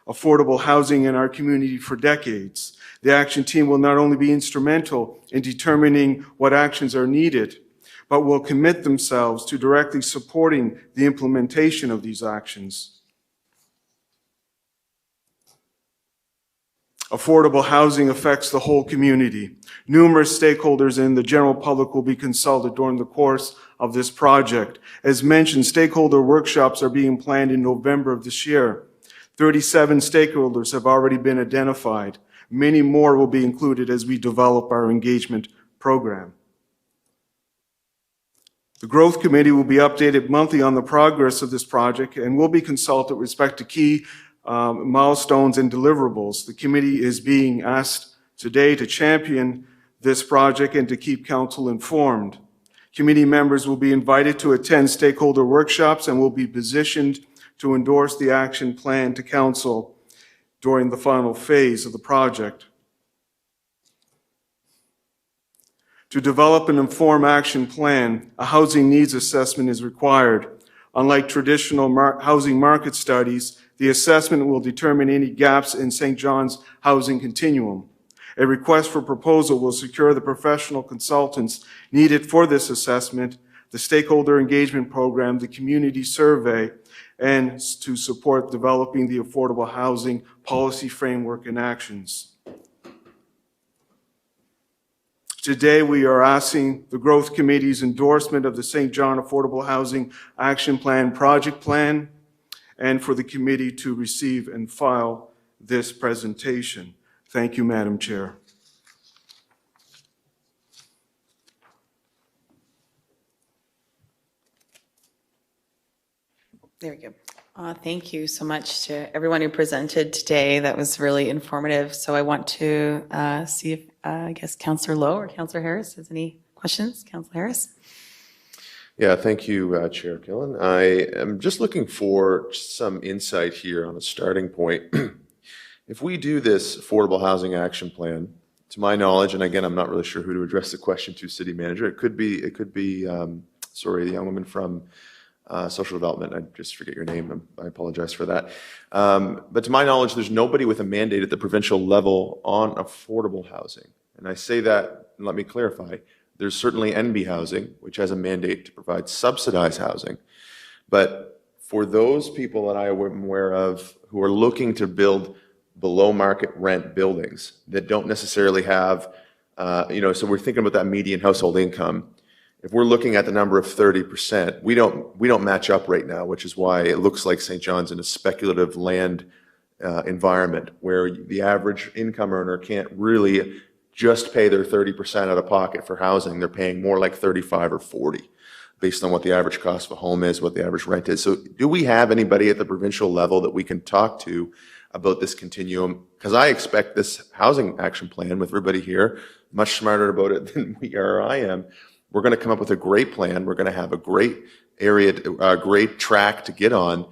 affordable housing in our community for decades. The action team will not only be instrumental in determining what actions are needed, but will commit themselves to directly supporting the implementation of these actions. Affordable housing affects the whole community. Numerous stakeholders and the general public will be consulted during the course of this project. As mentioned, stakeholder workshops are being planned in November of this year. 37 stakeholders have already been identified. Many more will be included as we develop our engagement program. The Growth Committee will be updated monthly on the progress of this project and will be consulted with respect to key milestones and deliverables. The committee is being asked today to champion this project and to keep council informed. Committee members will be invited to attend stakeholder workshops and will be positioned to endorse the action plan to council during the final phase of the project. To develop an informed action plan, a housing needs assessment is required. Unlike traditional housing market studies, the assessment will determine any gaps in St. John's housing continuum. A request for proposal will secure the professional consultants needed for this assessment, the stakeholder engagement program, the community survey, and to support developing the affordable housing policy framework and actions. Today, we are asking the Growth Committee's endorsement of the St. John Affordable Housing Action Plan project plan, and for the committee to receive and file this presentation. Thank you, Madam Chair. There we go. Thank you so much to everyone who presented today. That was really informative. So I want to see if, I guess, Councillor Lowe or Councillor Harris has any questions. Councillor Harris? Yeah, thank you, Chair Killen. I am just looking for some insight here on a starting point. If we do this Affordable Housing Action Plan, to my knowledge, and again, I'm not really sure who to address the question to, City Manager. It could be, sorry, the young woman from Social Development. I just forget your name. I apologize for that. But to my knowledge, there's nobody with a mandate at the provincial level on affordable housing. And I say that, and let me clarify. There's certainly NB Housing, which has a mandate to provide subsidized housing. But for those people that I am aware of who are looking to build below market rent buildings that don't necessarily have, so we're thinking about that median household income. If we're looking at the number of 30%, we don't match up right now, which is why it looks like St. John's in a speculative land environment where the average income earner can't really just pay their 30% out of pocket for housing. They're paying more like 35 or 40 based on what the average cost of a home is, what the average rent is. So do we have anybody at the provincial level that we can talk to about this continuum? Because I expect this housing action plan with everybody here much smarter about it than we are or I am. We're going to come up with a great plan. We're going to have a great area, a great track to get on.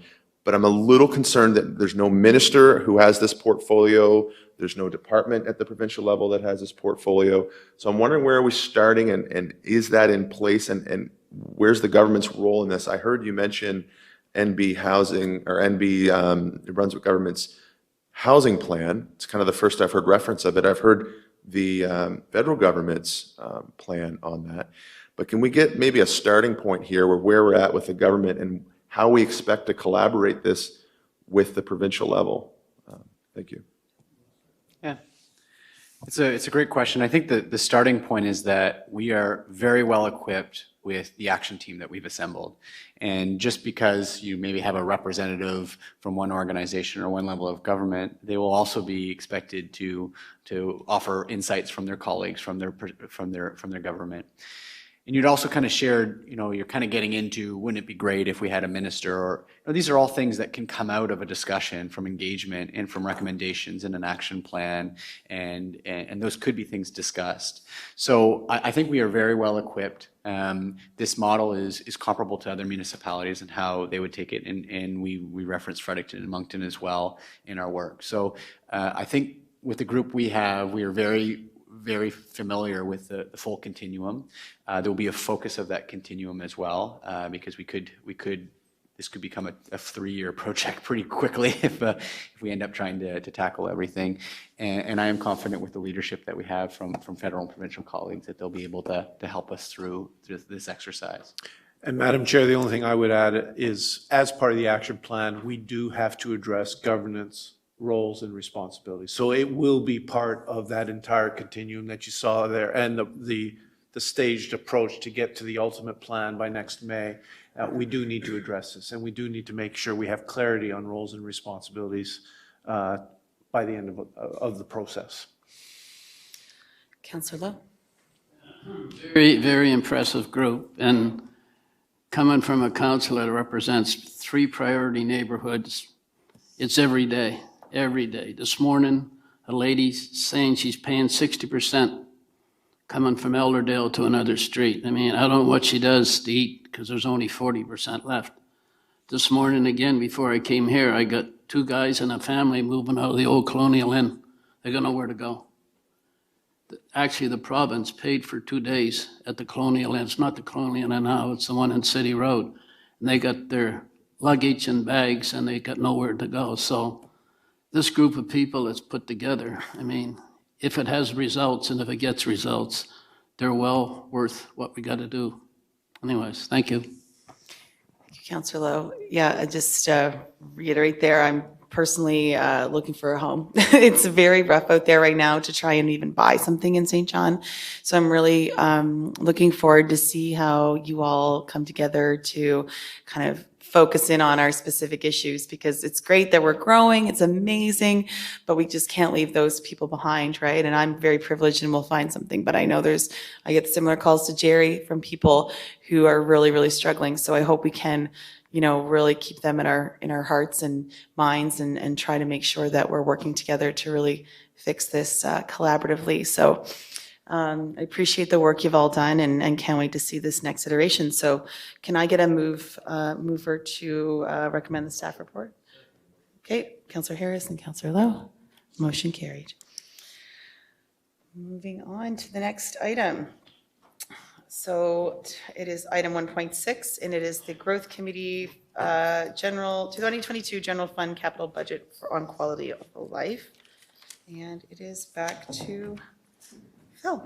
But I'm a little concerned that there's no minister who has this portfolio. There's no department at the provincial level that has this portfolio. So I'm wondering, where are we starting, and is that in place, and where's the government's role in this? I heard you mention NB Housing, or NB, New Brunswick government's housing plan. It's kind of the first I've heard reference of it. I've heard the federal government's plan on that. But can we get maybe a starting point here where we're at with the government and how we expect to collaborate this with the provincial level? Thank you. Yeah, it's a great question. I think the starting point is that we are very well equipped with the action team that we've assembled. And just because you maybe have a representative from one organization or one level of government, they will also be expected to offer insights from their colleagues, from their government. And you'd also kind of shared, you're kind of getting into, wouldn't it be great if we had a minister, or these are all things that can come out of a discussion from engagement and from recommendations in an action plan, and those could be things discussed. So I think we are very well equipped. This model is comparable to other municipalities and how they would take it, and we reference Fredericton and Moncton as well in our work. So I think with the group we have, we are very familiar with the full continuum. There will be a focus of that continuum as well, because this could become a 3-year project pretty quickly if we end up trying to tackle everything. And I am confident with the leadership that we have from federal and provincial colleagues that they'll be able to help us through this exercise. And Madam Chair, the only thing I would add is, as part of the action plan, we do have to address governance, roles, and responsibilities. So it will be part of that entire continuum that you saw there, and the staged approach to get to the ultimate plan by next May. We do need to address this, and we do need to make sure we have clarity on roles and responsibilities by the end of the process. Councillor Lowe. Very, very impressive group. And coming from a council that represents 3 priority neighborhoods, it's every day, every day. This morning, a lady saying she's paying 60% coming from Elderdale to another street. I mean, I don't know what she does to eat because there's only 40% left. This morning, again, before I came here, I got 2 guys and a family moving out of the old Colonial Inn. They got nowhere to go. Actually, the province paid for 2 days at the Colonial Inn. It's not the Colonial Inn now, it's the one in City Road. And they got their luggage and bags and they got nowhere to go. So this group of people that's put together, I mean, if it has results and if it gets results, they're well worth what we got to do. Anyways, thank you. Thank you, Councillor Lowe. Yeah, just reiterate there, I'm personally looking for a home. It's very rough out there right now to try and even buy something in St. John. So I'm really looking forward to see how you all come together to kind of focus in on our specific issues, because it's great that we're growing, it's amazing, but we just can't leave those people behind, right? And I'm very privileged and we'll find something, but I know I get similar calls to Jerry from people who are really, really struggling. So I hope we can really keep them in our hearts and minds, and try to make sure that we're working together to really fix this collaboratively. So I appreciate the work you've all done, and can't wait to see this next iteration. So can I get a mover to recommend the staff report? Okay, Councillor Harris and Councillor Lowe. Motion carried. Moving on to the next item. So it is item 1.6, and it is the Growth Committee 2022 General Fund Capital Budget on Quality of Life. And it is back to Phil.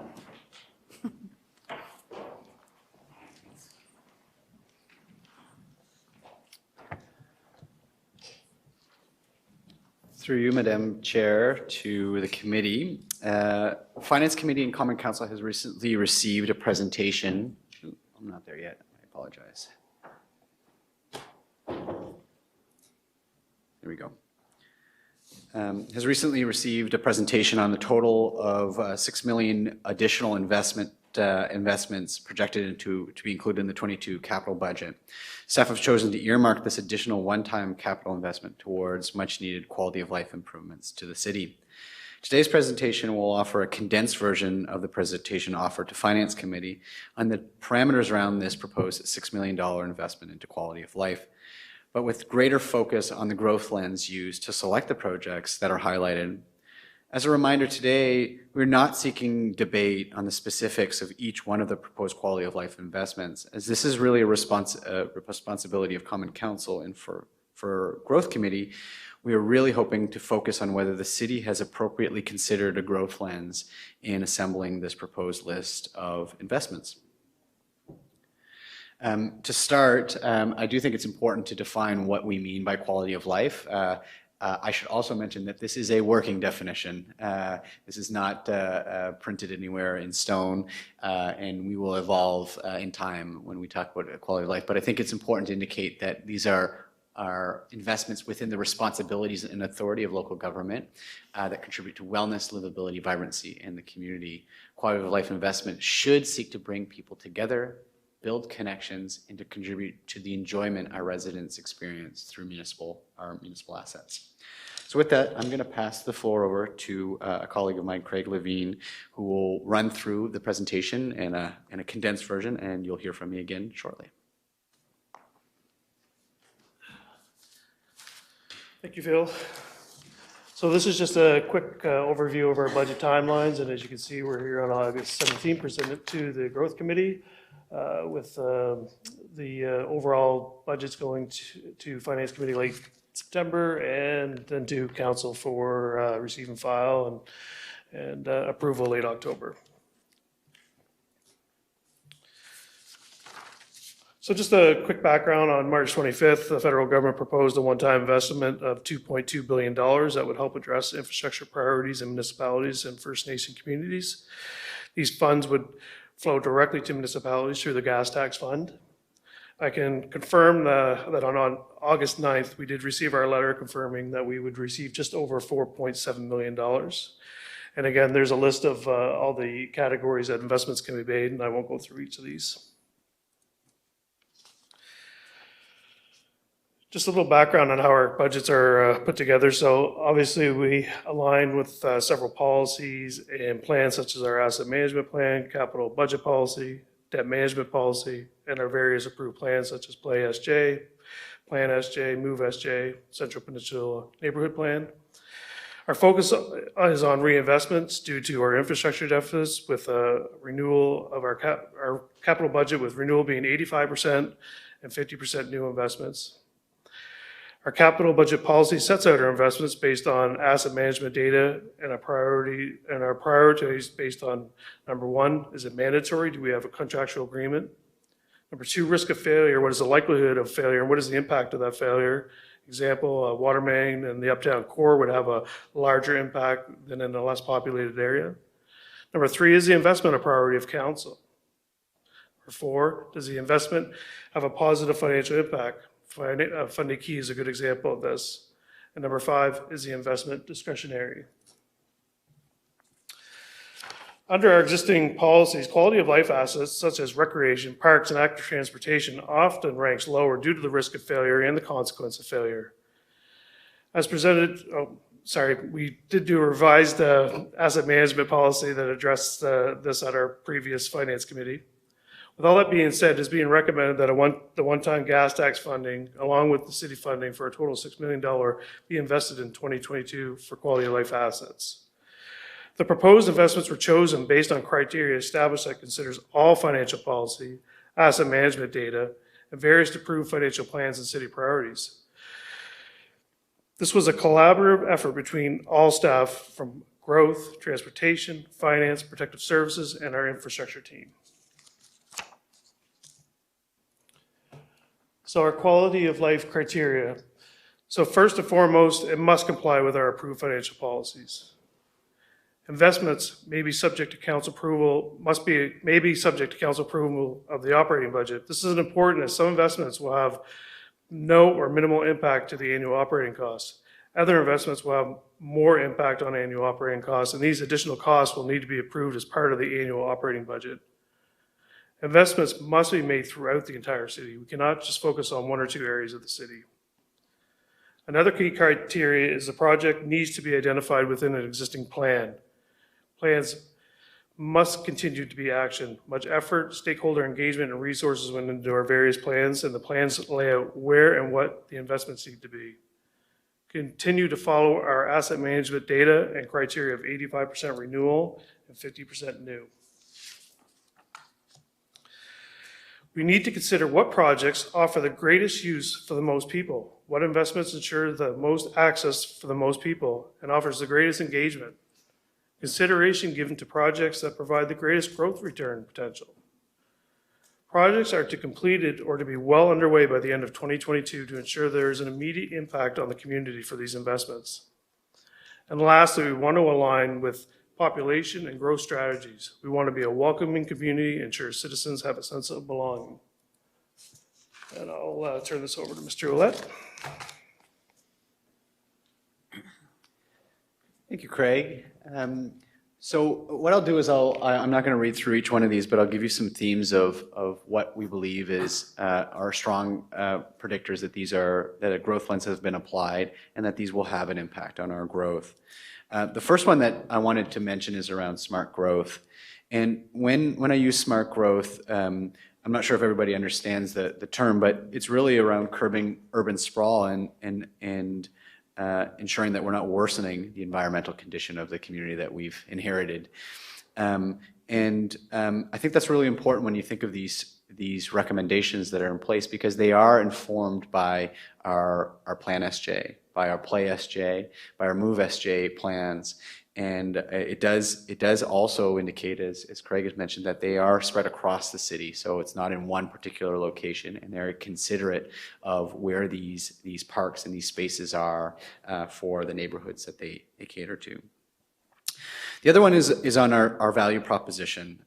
Through you, Madam Chair, to the committee. Finance Committee and Common Council has recently received a presentation. Ooh, I'm not there yet. I apologize. There we go. Has recently received a presentation on the total of 6 million additional investments projected to be included in the 22 capital budget. Staff have chosen to earmark this additional one-time capital investment towards much-needed quality of life improvements to the city. Today's presentation will offer a condensed version of the presentation offered to Finance Committee on the parameters around this proposed $6 million investment into quality of life, but with greater focus on the growth lens used to select the projects that are highlighted. As a reminder today, we're not seeking debate on the specifics of each one of the proposed quality of life investments, as this is really a responsibility of Common Council, and for Growth Committee, we are really hoping to focus on whether the city has appropriately considered a growth lens in assembling this proposed list of investments. To start, I do think it's important to define what we mean by quality of life. I should also mention that this is a working definition. This is not printed anywhere in stone, and we will evolve in time when we talk about quality of life. But I think it's important to indicate that these are investments within the responsibilities and authority of local government that contribute to wellness, livability, vibrancy in the community. Quality of life investment should seek to bring people together, build connections, and to contribute to the enjoyment our residents experience through our municipal assets. So with that, I'm going to pass the floor over to a colleague of mine, Craig Levine, who will run through the presentation in a condensed version, and you'll hear from me again shortly. Thank you, Phil. So this is just a quick overview of our budget timelines, and as you can see, we're here on August 17th, presented to the Growth Committee with the overall budgets going to Finance Committee late September, and then to Council for receive and file and approval late October. So just a quick background. On March 25th, the federal government proposed a one-time investment of $2.2 billion that would help address infrastructure priorities in municipalities and First Nation communities. These funds would flow directly to municipalities through the gas tax fund. I can confirm that on August 9th, we did receive our letter confirming that we would receive just over $4.7 million. And again, there's a list of all the categories that investments can be made, and I won't go through each of these. Just a little background on how our budgets are put together. So obviously we align with several policies and plans such as our asset management plan, capital budget policy, debt management policy, and our various approved plans such as Play SJ, Plan SJ, Move SJ, Central Peninsula Neighborhood Plan. Our focus is on reinvestments due to our infrastructure deficits, with a renewal of our capital budget, with renewal being 85% and 50% new investments. Our capital budget policy sets out our investments based on asset management data and our priorities based on, number one, is it mandatory? Do we have a contractual agreement? Number two, risk of failure. What is the likelihood of failure, and what is the impact of that failure? Example, a water main in the uptown core would have a larger impact than in a less populated area. Number three, is the investment a priority of council? Number four, does the investment have a positive financial impact? Funding Key is a good example of this. And number five, is the investment discretionary? Under our existing policies, quality of life assets such as recreation, parks, and active transportation often ranks lower due to the risk of failure and the consequence of failure. As presented, we did do a revised asset management policy that addressed this at our previous finance committee. With all that being said, it's being recommended that the one-time gas tax funding, along with the city funding for a total of $6 million, be invested in 2022 for quality of life assets. The proposed investments were chosen based on criteria established that considers all financial policy, asset management data, and various approved financial plans and city priorities. This was a collaborative effort between all staff from growth, transportation, finance, protective services, and our infrastructure team. So our quality of life criteria. So first and foremost, it must comply with our approved financial policies. Investments may be subject to council approval, may be subject to council approval of the operating budget. This is important as some investments will have no or minimal impact to the annual operating costs. Other investments will have more impact on annual operating costs, and these additional costs will need to be approved as part of the annual operating budget. Investments must be made throughout the entire city. We cannot just focus on one or two areas of the city. Another key criteria is the project needs to be identified within an existing plan. Plans must continue to be actioned. Much effort, stakeholder engagement, and resources went into our various plans, and the plans lay out where and what the investments need to be. Continue to follow our asset management data and criteria of 85% renewal and 50% new. We need to consider what projects offer the greatest use for the most people, what investments ensure the most access for the most people, and offers the greatest engagement. Consideration given to projects that provide the greatest growth return potential. Projects are to be completed or to be well underway by the end of 2022 to ensure there is an immediate impact on the community for these investments. And lastly, we want to align with population and growth strategies. We want to be a welcoming community, ensure citizens have a sense of belonging. And I'll turn this over to Mr. Ouellette. Thank you, Craig. So what I'll do is I'm not going to read through each one of these, but I'll give you some themes of what we believe is our strong predictors that a growth lens has been applied and that these will have an impact on our growth. The first one that I wanted to mention is around smart growth. And when I use smart growth, I'm not sure if everybody understands the term, but it's really around curbing urban sprawl and ensuring that we're not worsening the environmental condition of the community that we've inherited. I think that's really important when you think of these recommendations that are in place, because they are informed by our Plan SJ, by our Play SJ, by our Move SJ plans. And it does also indicate, as Craig has mentioned, that they are spread across the city. So it's not in one particular location, and they're considerate of where these parks and these spaces are for the neighborhoods that they cater to. The other one is on our value proposition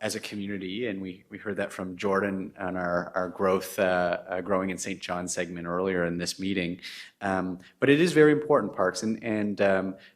as a community, and we heard that from Jordan on our growth, growing in St. John segment earlier in this meeting. But it is very important, parks, and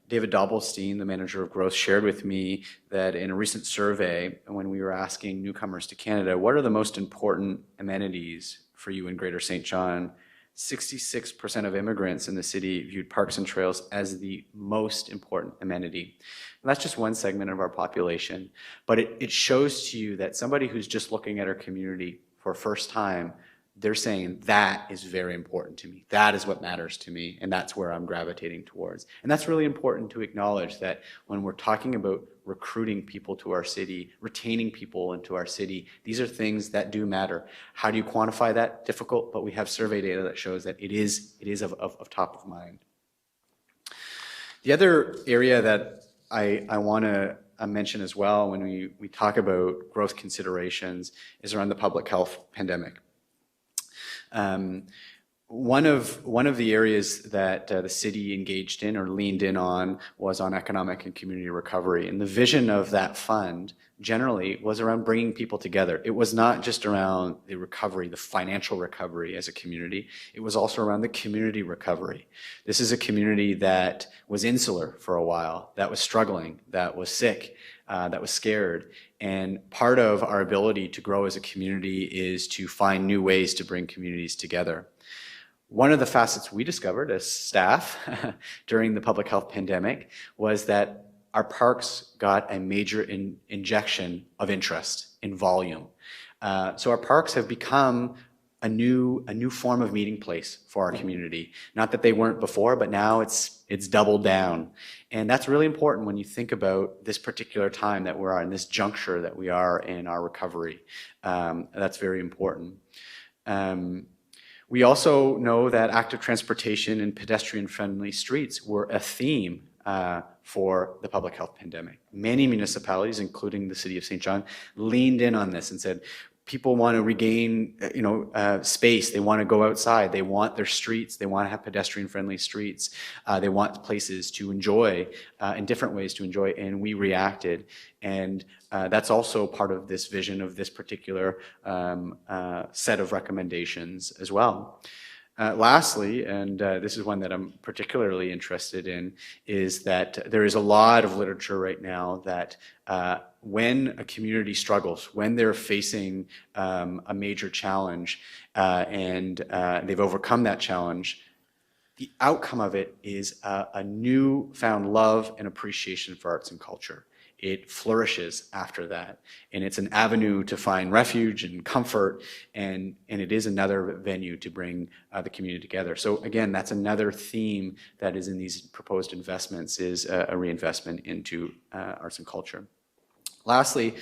David Dobbelstein, the manager of growth, shared with me that in a recent survey, when we were asking newcomers to Canada, what are the most important amenities for you in Greater St. John, 66% of immigrants in the city viewed parks and trails as the most important amenity. And that's just one segment of our population, but it shows to you that somebody who's just looking at our community for first time, they're saying that is very important to me. That is what matters to me, and that's where I'm gravitating towards. And that's really important to acknowledge, that when we're talking about recruiting people to our city, retaining people into our city, these are things that do matter. How do you quantify that? Difficult, but we have survey data that shows that it is of top of mind. The other area that I want to mention as well when we talk about growth considerations is around the public health pandemic. One of the areas that the city engaged in or leaned in on was on economic and community recovery. And the vision of that fund generally was around bringing people together. It was not just around the recovery, the financial recovery as a community. It was also around the community recovery. This is a community that was insular for a while, that was struggling, that was sick. that was scared. And part of our ability to grow as a community is to find new ways to bring communities together. One of the facets we discovered as staff during the public health pandemic was that our parks got a major injection of interest in volume. So our parks have become a new form of meeting place for our community. Not that they weren't before, but now it's doubled down. And that's really important when you think about this particular time that we're in, this juncture that we are in our recovery. That's very important. We also know that active transportation and pedestrian-friendly streets were a theme for the public health pandemic. Many municipalities, including the city of St. John, leaned in on this and said, people want to regain, space. They want to go outside. They want their streets. They want to have pedestrian-friendly streets. They want places to enjoy, in different ways to enjoy, and we reacted. And that's also part of this vision of this particular set of recommendations as well. Lastly, and this is one that I'm particularly interested in, is that there is a lot of literature right now that when a community struggles, when they're facing a major challenge and they've overcome that challenge, the outcome of it is a newfound love and appreciation for arts and culture. It flourishes after that, and it's an avenue to find refuge and comfort, and it is another venue to bring the community together. So again, that's another theme that is in these proposed investments, is a reinvestment into arts and culture. Lastly,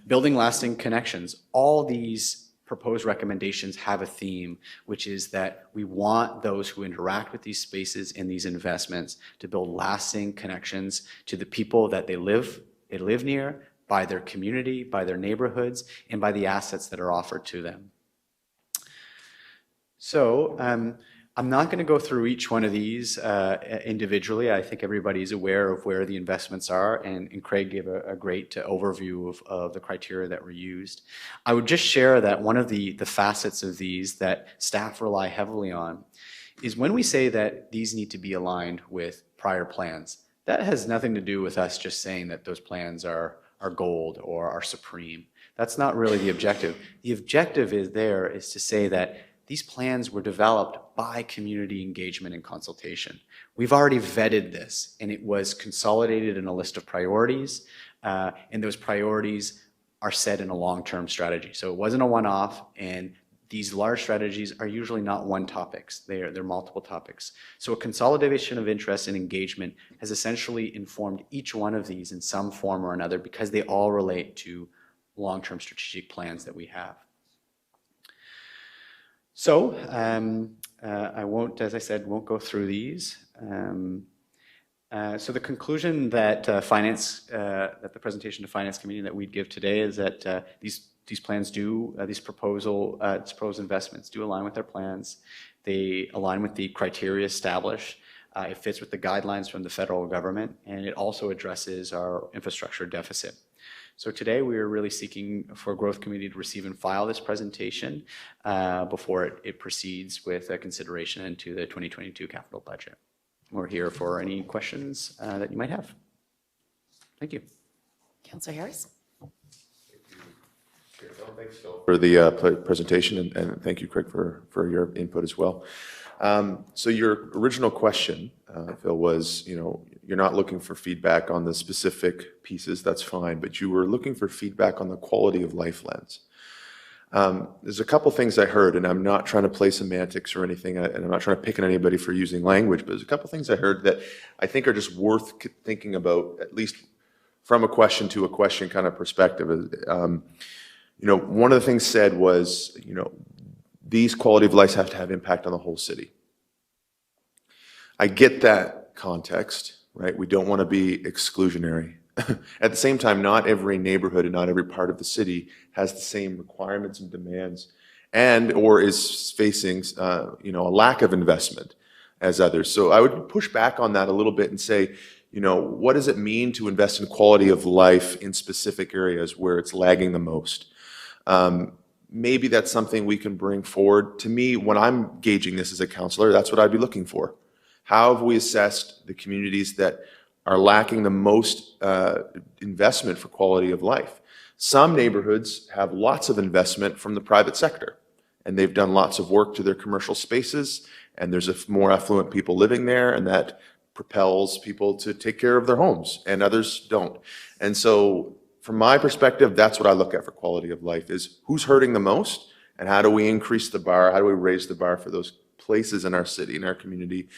building lasting connections. All these proposed recommendations have a theme, which is that we want those who interact with these spaces and these investments to build lasting connections to the people that they live near, by their community, by their neighborhoods, and by the assets that are offered to them. So I'm not going to go through each one of these individually. I think everybody's aware of where the investments are, and Craig gave a great overview of the criteria that were used. I would just share that one of the facets of these that staff rely heavily on is when we say that these need to be aligned with prior plans. That has nothing to do with us just saying that those plans are gold or are supreme. That's not really the objective. The objective is to say that these plans were developed by community engagement and consultation. We've already vetted this, and it was consolidated in a list of priorities, and those priorities are set in a long-term strategy. So it wasn't a one-off, and these large strategies are usually not one topics. They're multiple topics. So a consolidation of interest and engagement has essentially informed each one of these in some form or another, because they all relate to long-term strategic plans that we have. So I won't, as I said, won't go through these. So the conclusion that that the presentation to Finance Committee that we'd give today is that these plans do, these proposed investments do align with our plans. They align with the criteria established. It fits with the guidelines from the federal government, and it also addresses our infrastructure deficit. So today we are really seeking for a Growth Committee to receive and file this presentation before it proceeds with a consideration into the 2022 capital budget. We're here for any questions that you might have. Thank you. Councillor Harris. Thanks, Phil, for the presentation, and thank you, Craig, for your input as well. So your original question, Phil, was, you're not looking for feedback on the specific pieces, that's fine, but you were looking for feedback on the quality of life lens. There's a couple things I heard, and I'm not trying to play semantics or anything, and I'm not trying to pick on anybody for using language, but there's a couple things I heard that I think are just worth thinking about, at least from a question to a question kind of perspective. One of the things said was, these quality of lives have to have impact on the whole city. I get that context, right? We don't want to be exclusionary. At the same time, not every neighborhood and not every part of the city has the same requirements and demands or is facing, a lack of investment as others. So I would push back on that a little bit and say, what does it mean to invest in quality of life in specific areas where it's lagging the most? Maybe that's something we can bring forward. To me, when I'm gauging this as a counselor, that's what I'd be looking for. How have we assessed the communities that are lacking the most investment for quality of life. Some neighborhoods have lots of investment from the private sector, and they've done lots of work to their commercial spaces, and there's more affluent people living there, and that propels people to take care of their homes, and others don't. And so from my perspective, that's what I look at for quality of life, is who's hurting the most, and how do we increase the bar, how do we raise the bar for those places in our city, in our community,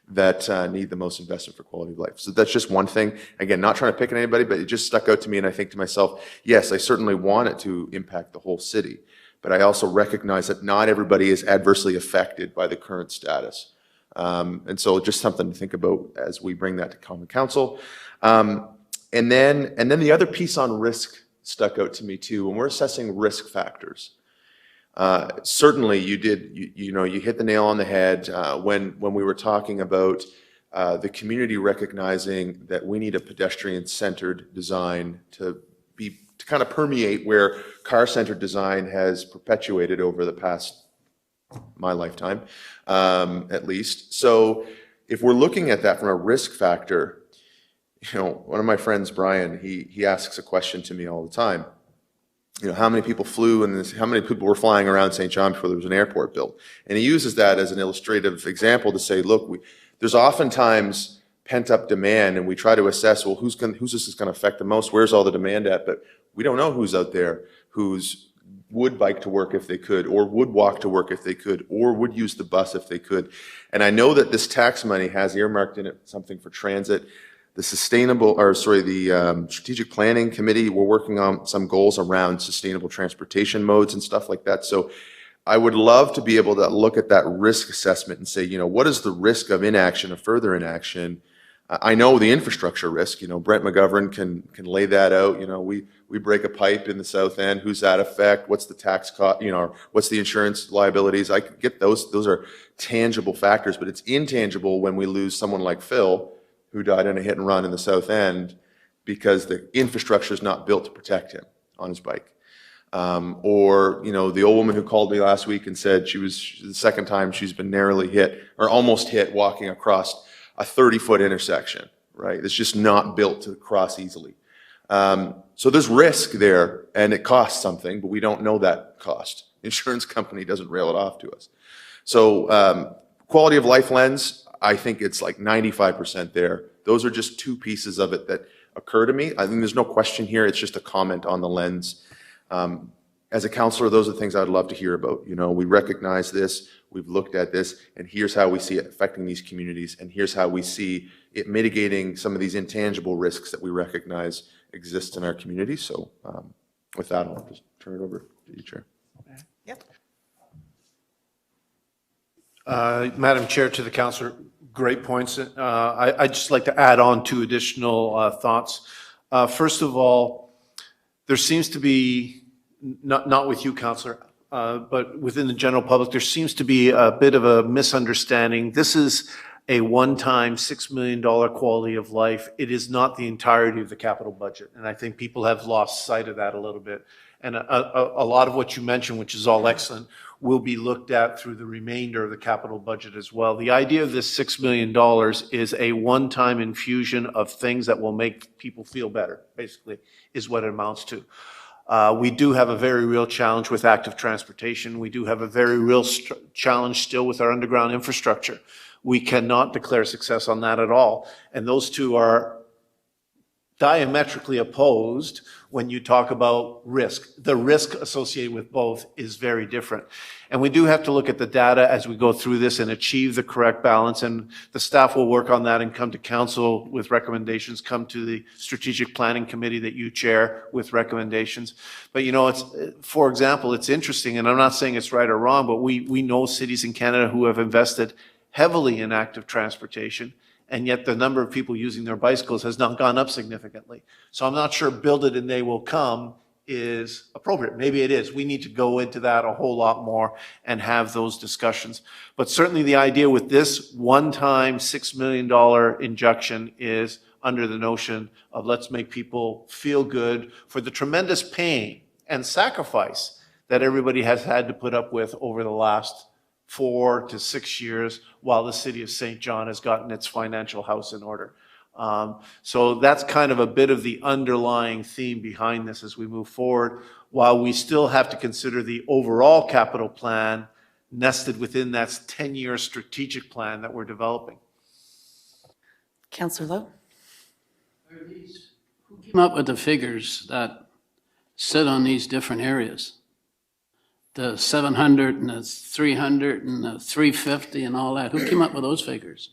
that need the most investment for quality of life. So that's just one thing. Again, not trying to pick on anybody, but it just stuck out to me, and I think to myself, yes, I certainly want it to impact the whole city, but I also recognize that not everybody is adversely affected by the current status. And so just something to think about as we bring that to Common Council. And then the other piece on risk stuck out to me too. When we're assessing risk factors, certainly you hit the nail on the head when we were talking about the community recognizing that we need a pedestrian-centered design to kind of permeate where car-centered design has perpetuated over the past, my lifetime, at least. So if we're looking at that from a risk factor, one of my friends, Brian, he asks a question to me all the time. How many people flew and how many people were flying around St. John before there was an airport built? And he uses that as an illustrative example to say, look, there's oftentimes pent-up demand, and we try to assess, well, who's this is going to affect the most? Where's all the demand at? But we don't know who's out there who's would bike to work if they could, or would walk to work if they could, or would use the bus if they could. And I know that this tax money has earmarked in it something for transit. The Strategic Planning Committee, we're working on some goals around sustainable transportation modes and stuff like that. So I would love to be able to look at that risk assessment and say, what is the risk of inaction, of further inaction? I know the infrastructure risk, Brent McGovern can lay that out. We break a pipe in the south end, who's that affect? What's the tax cost, what's the insurance liabilities? I could get those are tangible factors, but it's intangible when we lose someone like Phil, who died in a hit and run in the south end because the infrastructure is not built to protect him on his bike. Or the old woman who called me last week and said she was the second time she's been narrowly hit or almost hit walking across a 30-foot intersection, right? It's just not built to cross easily. So there's risk there, and it costs something, but we don't know that cost. The insurance company doesn't rail it off to us. So quality of life lens, I think it's like 95% there. Those are just two pieces of it that occur to me. I think there's no question here. It's just a comment on the lens. As a counselor, those are the things I'd love to hear about. We recognize this, we've looked at this, and here's how we see it affecting these communities, and here's how we see it mitigating some of these intangible risks that we recognize exist in our community. So with that, I'll just turn it over to you, Chair. Yep. Madam Chair, to the councillor, great points. I'd just like to add on two additional thoughts. First of all, there seems to be, not with you, councillor, but within the general public, there seems to be a bit of a misunderstanding. This is a one-time $6 million quality of life. It is not the entirety of the capital budget. And I think people have lost sight of that a little bit. And a lot of what you mentioned, which is all excellent, will be looked at through the remainder of the capital budget as well. The idea of this $6 million is a one-time infusion of things that will make people feel better, basically, is what it amounts to. We do have a very real challenge with active transportation. We do have a very real challenge still with our underground infrastructure. We cannot declare success on that at all. And those two are diametrically opposed when you talk about risk. The risk associated with both is very different. And we do have to look at the data as we go through this and achieve the correct balance. And the staff will work on that and come to council with recommendations, come to the strategic planning committee that you chair with recommendations. But for example, it's interesting, and I'm not saying it's right or wrong, but we know cities in Canada who have invested heavily in active transportation, and yet the number of people using their bicycles has not gone up significantly. So I'm not sure build it and they will come is appropriate. Maybe it is. We need to go into that a whole lot more and have those discussions. But certainly the idea with this one-time $6 million injection is under the notion of let's make people feel good for the tremendous pain and sacrifice that everybody has had to put up with over the last 4 to 6 years while the city of St. John has gotten its financial house in order. So that's kind of a bit of the underlying theme behind this as we move forward, while we still have to consider the overall capital plan nested within that 10-year strategic plan that we're developing. Councillor Lowe? Who came up with the figures that sit on these different areas? The 700 and the 300 and the 350 and all that. Who came up with those figures?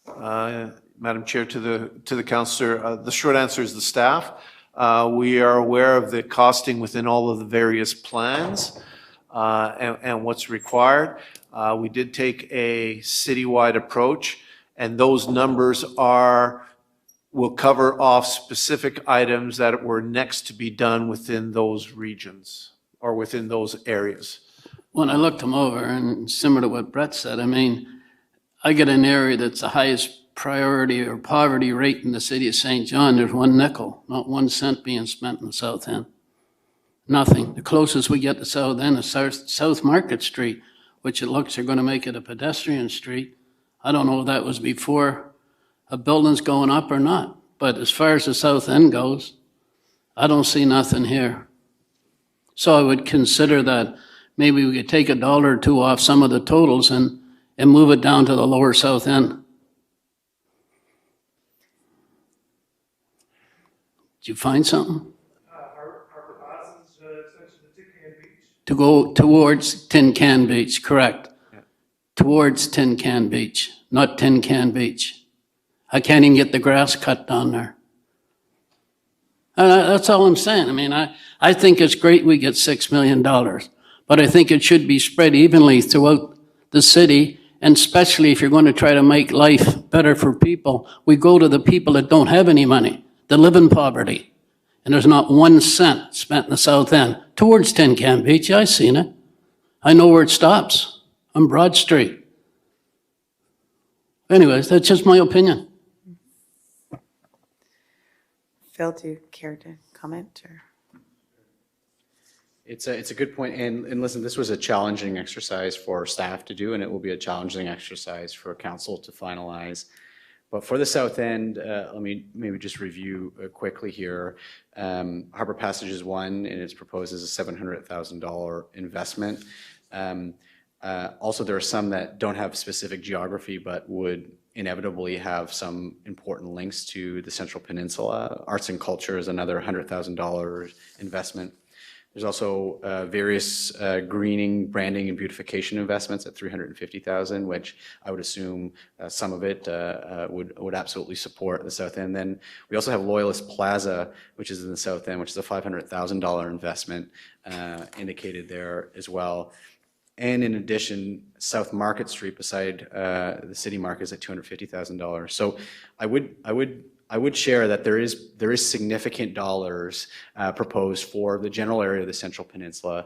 Madam Chair, to the councillor, the short answer is the staff. We are aware of the costing within all of the various plans and what's required. We did take a citywide approach, and those numbers will cover off specific items that were next to be done within those regions or within those areas. When I looked them over, and similar to what Brett said, I mean, I get an area that's the highest priority or poverty rate in the city of St. John. There's 1 nickel, not 1 cent being spent in the South End. Nothing. The closest we get to South End is South Market Street, which it looks they're going to make it a pedestrian street. I don't know if that was before a building's going up or not. But as far as the South End goes, I don't see nothing here. So I would consider that maybe we could take $1 or $2 off some of the totals and move it down to the lower South End. Did you find something? To go towards Tin Can Beach, correct. Yeah. Towards Tin Can Beach, not Tin Can Beach. I can't even get the grass cut down there. That's all I'm saying. I mean, I think it's great we get $6 million, but I think it should be spread evenly throughout the city, and especially if you're going to try to make life better for people, we go to the people that don't have any money, that live in poverty. And there's not 1 cent spent in the South End towards Tin Can Beach. I've seen it. I know where it stops, on Broad Street. Anyways, that's just my opinion. Phil, do you care to comment? Or? It's a good point. And listen, this was a challenging exercise for staff to do, and it will be a challenging exercise for council to finalize. But for the South End, let me maybe just review quickly here. Harbor Passages 1, and it's proposed as a $700,000 investment. Also, there are some that don't have specific geography, but would inevitably have some important links to the Central Peninsula. Arts and culture is another $100,000 investment. There's also various greening, branding, and beautification investments at $350,000, which I would assume some of it would absolutely support the South End. Then we also have Loyalist Plaza, which is in the South End, which is a $500,000 investment indicated there as well. And in addition, South Market Street beside the City Market is at $250,000. So I would share that there is significant dollars proposed for the general area of the Central Peninsula.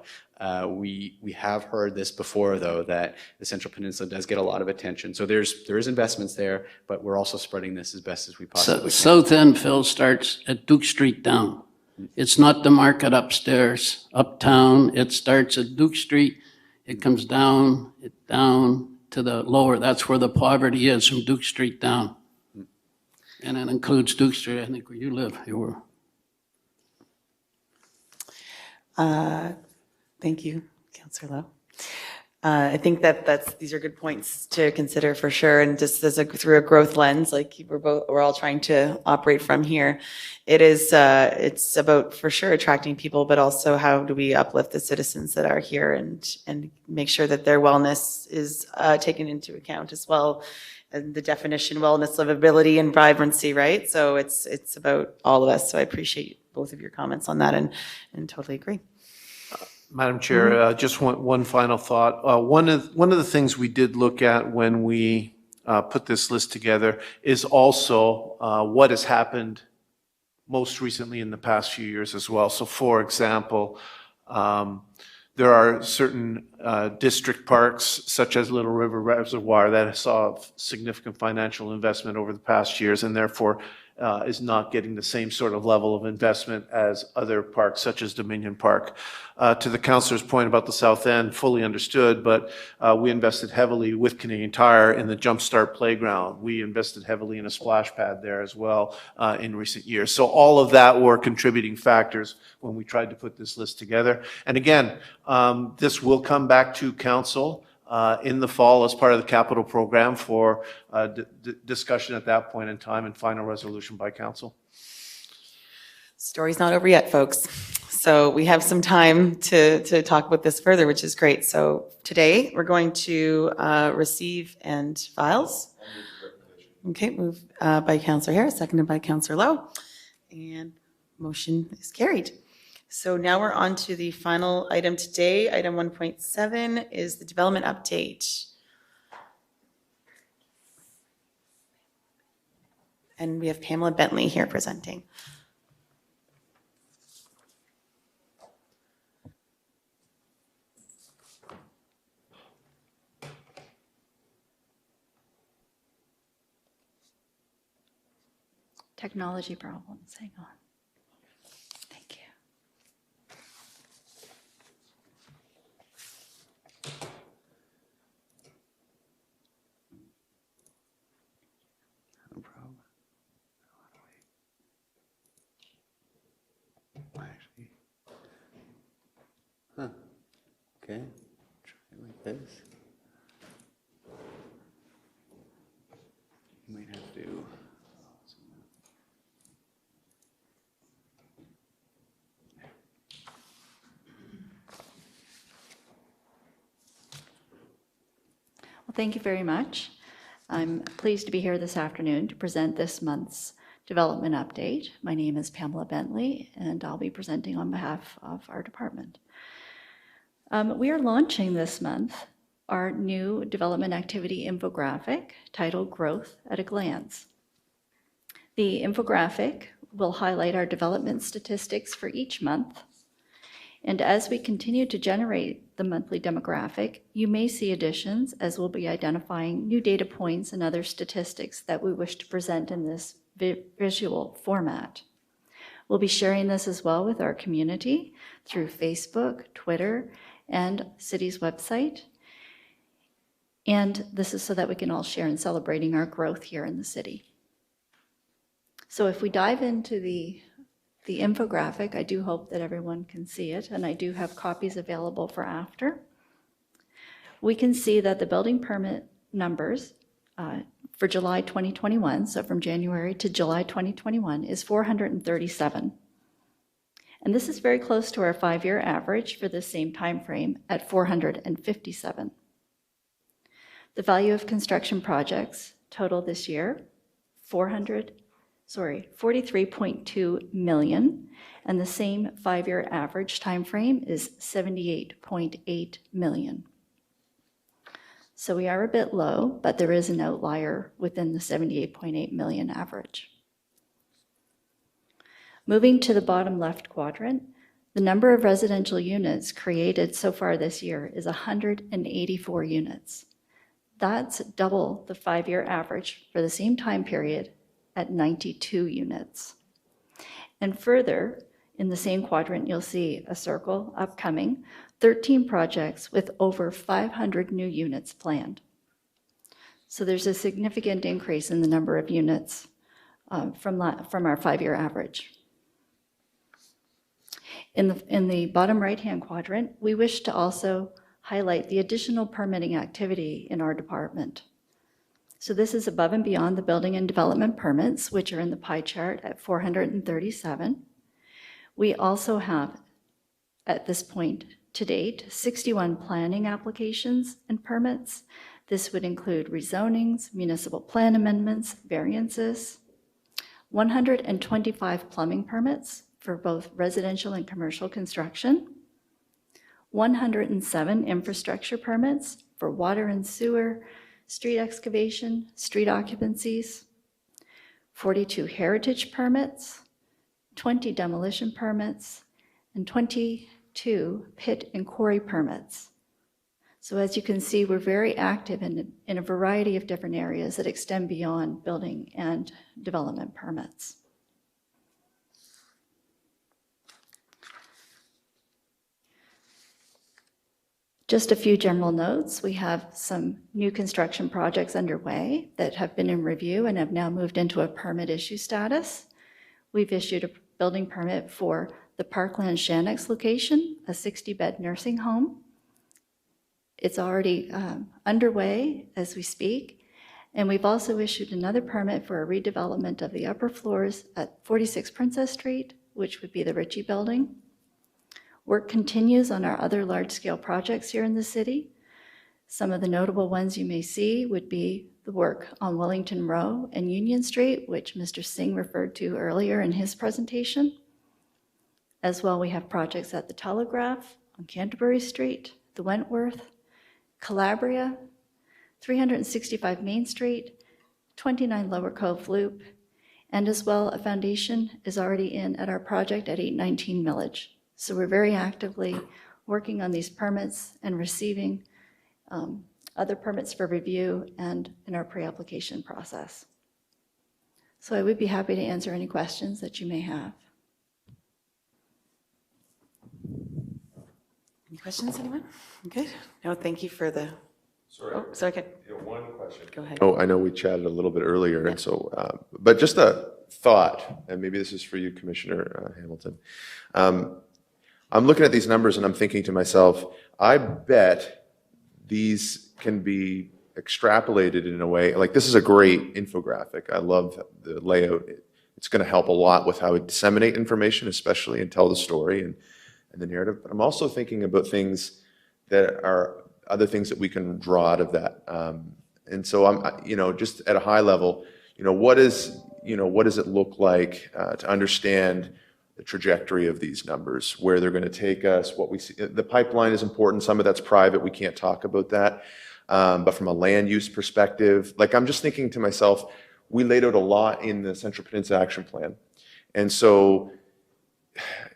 We have heard this before, though, that the Central Peninsula does get a lot of attention. So there is investments there, but we're also spreading this as best as we possibly can. South End, Phil, starts at Duke Street down. It's not the market upstairs, uptown. It starts at Duke Street. It comes down to the lower. That's where the poverty is, from Duke Street down. And it includes Duke Street, I think, where you live. Thank you, Councillor Lowe. I think these are good points to consider for sure, and just through a growth lens, like we're all trying to operate from here. It's about for sure attracting people, but also how do we uplift the citizens that are here and make sure that their wellness is taken into account as well. And the definition, wellness, livability, and vibrancy, right? So it's about all of us. So I appreciate both of your comments on that and totally agree. Madam Chair, just one final thought. One of the things we did look at when we put this list together is also what has happened most recently in the past few years as well. So for example, there are certain district parks, such as Little River Reservoir, that saw significant financial investment over the past years, and therefore is not getting the same sort of level of investment as other parks, such as Dominion Park. To the councillor's point about the South End, fully understood, but we invested heavily with Canadian Tire in the Jumpstart Playground. We invested heavily in a splash pad there as well in recent years. So all of that were contributing factors when we tried to put this list together. And again, this will come back to council in the fall as part of the capital program for discussion at that point in time and final resolution by council. Story's not over yet, folks. So we have some time to talk about this further, which is great. So today we're going to receive and files. Okay, moved by Councillor Harris, seconded by Councillor Lowe, and motion is carried. So now we're on to the final item today. Item 1.7 is the development update. And we have Pamela Bentley here presenting. Technology problems, hang on. Thank you. No problem. Actually, okay, try it like this. You might have to. Well, thank you very much. I'm pleased to be here this afternoon to present this month's development update. My name is Pamela Bentley, and I'll be presenting on behalf of our department. We are launching this month our new development activity infographic titled Growth at a Glance. The infographic will highlight our development statistics for each month. And as we continue to generate the monthly demographic, you may see additions as we'll be identifying new data points and other statistics that we wish to present in this visual format. We'll be sharing this as well with our community through Facebook, Twitter, and city's website. And this is so that we can all share in celebrating our growth here in the city. So if we dive into the infographic, I do hope that everyone can see it, and I do have copies available for after. We can see that the building permit numbers for July 2021, so from January to July 2021, is 437. And this is very close to our 5-year average for the same time frame at 457. The value of construction projects total this year, 43.2 million, and the same 5-year average time frame is 78.8 million. So we are a bit low, but there is an outlier within the 78.8 million average. Moving to the bottom left quadrant, the number of residential units created so far this year is 184 units. That's double the 5-year average for the same time period at 92 units. And further, in the same quadrant, you'll see a circle upcoming, 13 projects with over 500 new units planned. So there's a significant increase in the number of units from our 5-year average. In the bottom right-hand quadrant, we wish to also highlight the additional permitting activity in our department. So this is above and beyond the building and development permits, which are in the pie chart at 437. We also have, at this point to date, 61 planning applications and permits. This would include rezonings, municipal plan amendments, variances, 125 plumbing permits for both residential and commercial construction, 107 infrastructure permits for water and sewer, street excavation, street occupancies, 42 heritage permits, 20 demolition permits, and 22 pit and quarry permits. So as you can see, we're very active in a variety of different areas that extend beyond building and development permits. Just a few general notes. We have some new construction projects underway that have been in review and have now moved into a permit issue status. We've issued a building permit for the Parkland Shanix location, a 60-bed nursing home. It's already underway as we speak. And we've also issued another permit for a redevelopment of the upper floors at 46 Princess Street, which would be the Ritchie Building. Work continues on our other large-scale projects here in the city. Some of the notable ones you may see would be the work on Wellington Row and Union Street, which Mr. Singh referred to earlier in his presentation. As well, we have projects at the Telegraph, on Canterbury Street, the Wentworth, Calabria, 365 Main Street, 29 Lower Cove Loop, and as well, a foundation is already in at our project at 819 Millage. So we're very actively working on these permits and receiving other permits for review and in our pre-application process. So I would be happy to answer any questions that you may have. Any questions, anyone? Good. No, thank you for the. Sorry. Oh, sorry. Good. One question. Go ahead. Oh, I know we chatted a little bit earlier, and so, but just a thought, and maybe this is for you, Commissioner Hamilton. I'm looking at these numbers and I'm thinking to myself, I bet these can be extrapolated in a way, like this is a great infographic. I love the layout. It's going to help a lot with how we disseminate information, especially and tell the story and the narrative. But I'm also thinking about things that are other things that we can draw out of that. And so I'm, just at a high level, what does it look like to understand the trajectory of these numbers, where they're going to take us, what we see. The pipeline is important. Some of that's private. We can't talk about that. But from a land use perspective, like I'm just thinking to myself, we laid out a lot in the Central Peninsula Action Plan. And so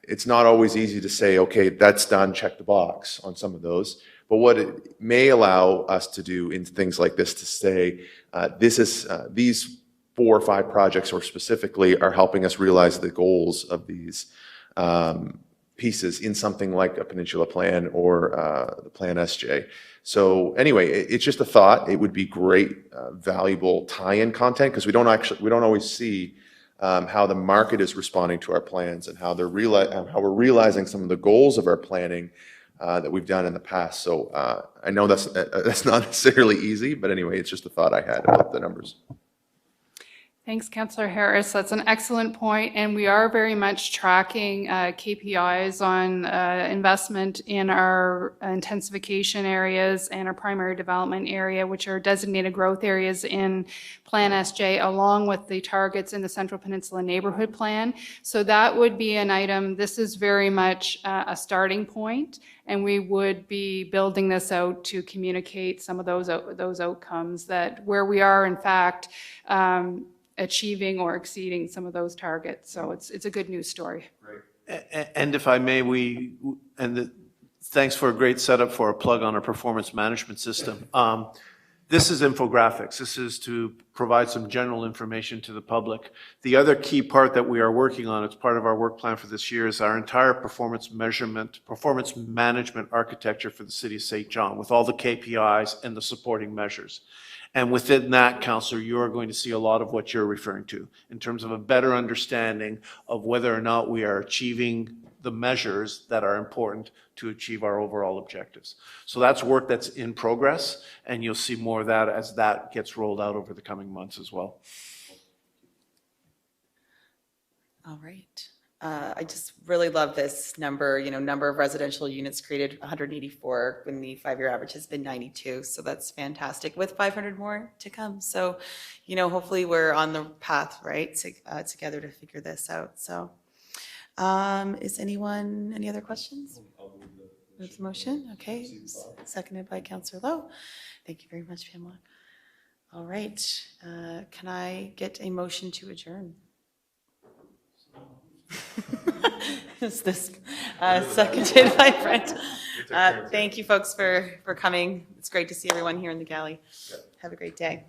it's not always easy to say, okay, that's done, check the box on some of those. But what it may allow us to do in things like this to say, these 4 or 5 projects or specifically are helping us realize the goals of these pieces in something like a Peninsula Plan or the Plan SJ. So anyway, it's just a thought. It would be great, valuable tie-in content because we don't always see how the market is responding to our plans and how we're realizing some of the goals of our planning that we've done in the past. So I know that's not necessarily easy, but anyway, it's just a thought I had about the numbers. Thanks, Councillor Harris. That's an excellent point, and we are very much tracking KPIs on investment in our intensification areas and our primary development area, which are designated growth areas in Plan SJ, along with the targets in the Central Peninsula Neighbourhood Plan. So that would be an item. This is very much a starting point, and we would be building this out to communicate some of those outcomes that where we are, in fact, achieving or exceeding some of those targets. So it's a good news story. And if I may, thanks for a great setup for a plug on our performance management system. This is infographics. This is to provide some general information to the public. The other key part that we are working on, it's part of our work plan for this year, is our entire performance management architecture for the City of St. John with all the KPIs and the supporting measures. And within that, Councillor, you are going to see a lot of what you're referring to in terms of a better understanding of whether or not we are achieving the measures that are important to achieve our overall objectives. So that's work that's in progress, and you'll see more of that as that gets rolled out over the coming months as well. All right. I just really love this number, number of residential units created, 184, when the 5-year average has been 92. So that's fantastic, with 500 more to come. So, hopefully we're on the path, right, together to figure this out. So is any other questions? Move the motion. Okay. Seconded by Councillor Lowe. Thank you very much, Pamela. All right. Can I get a motion to adjourn? Is this Seconded by Brent. Thank you, folks, for coming. It's great to see everyone here in the galley. Have a great day.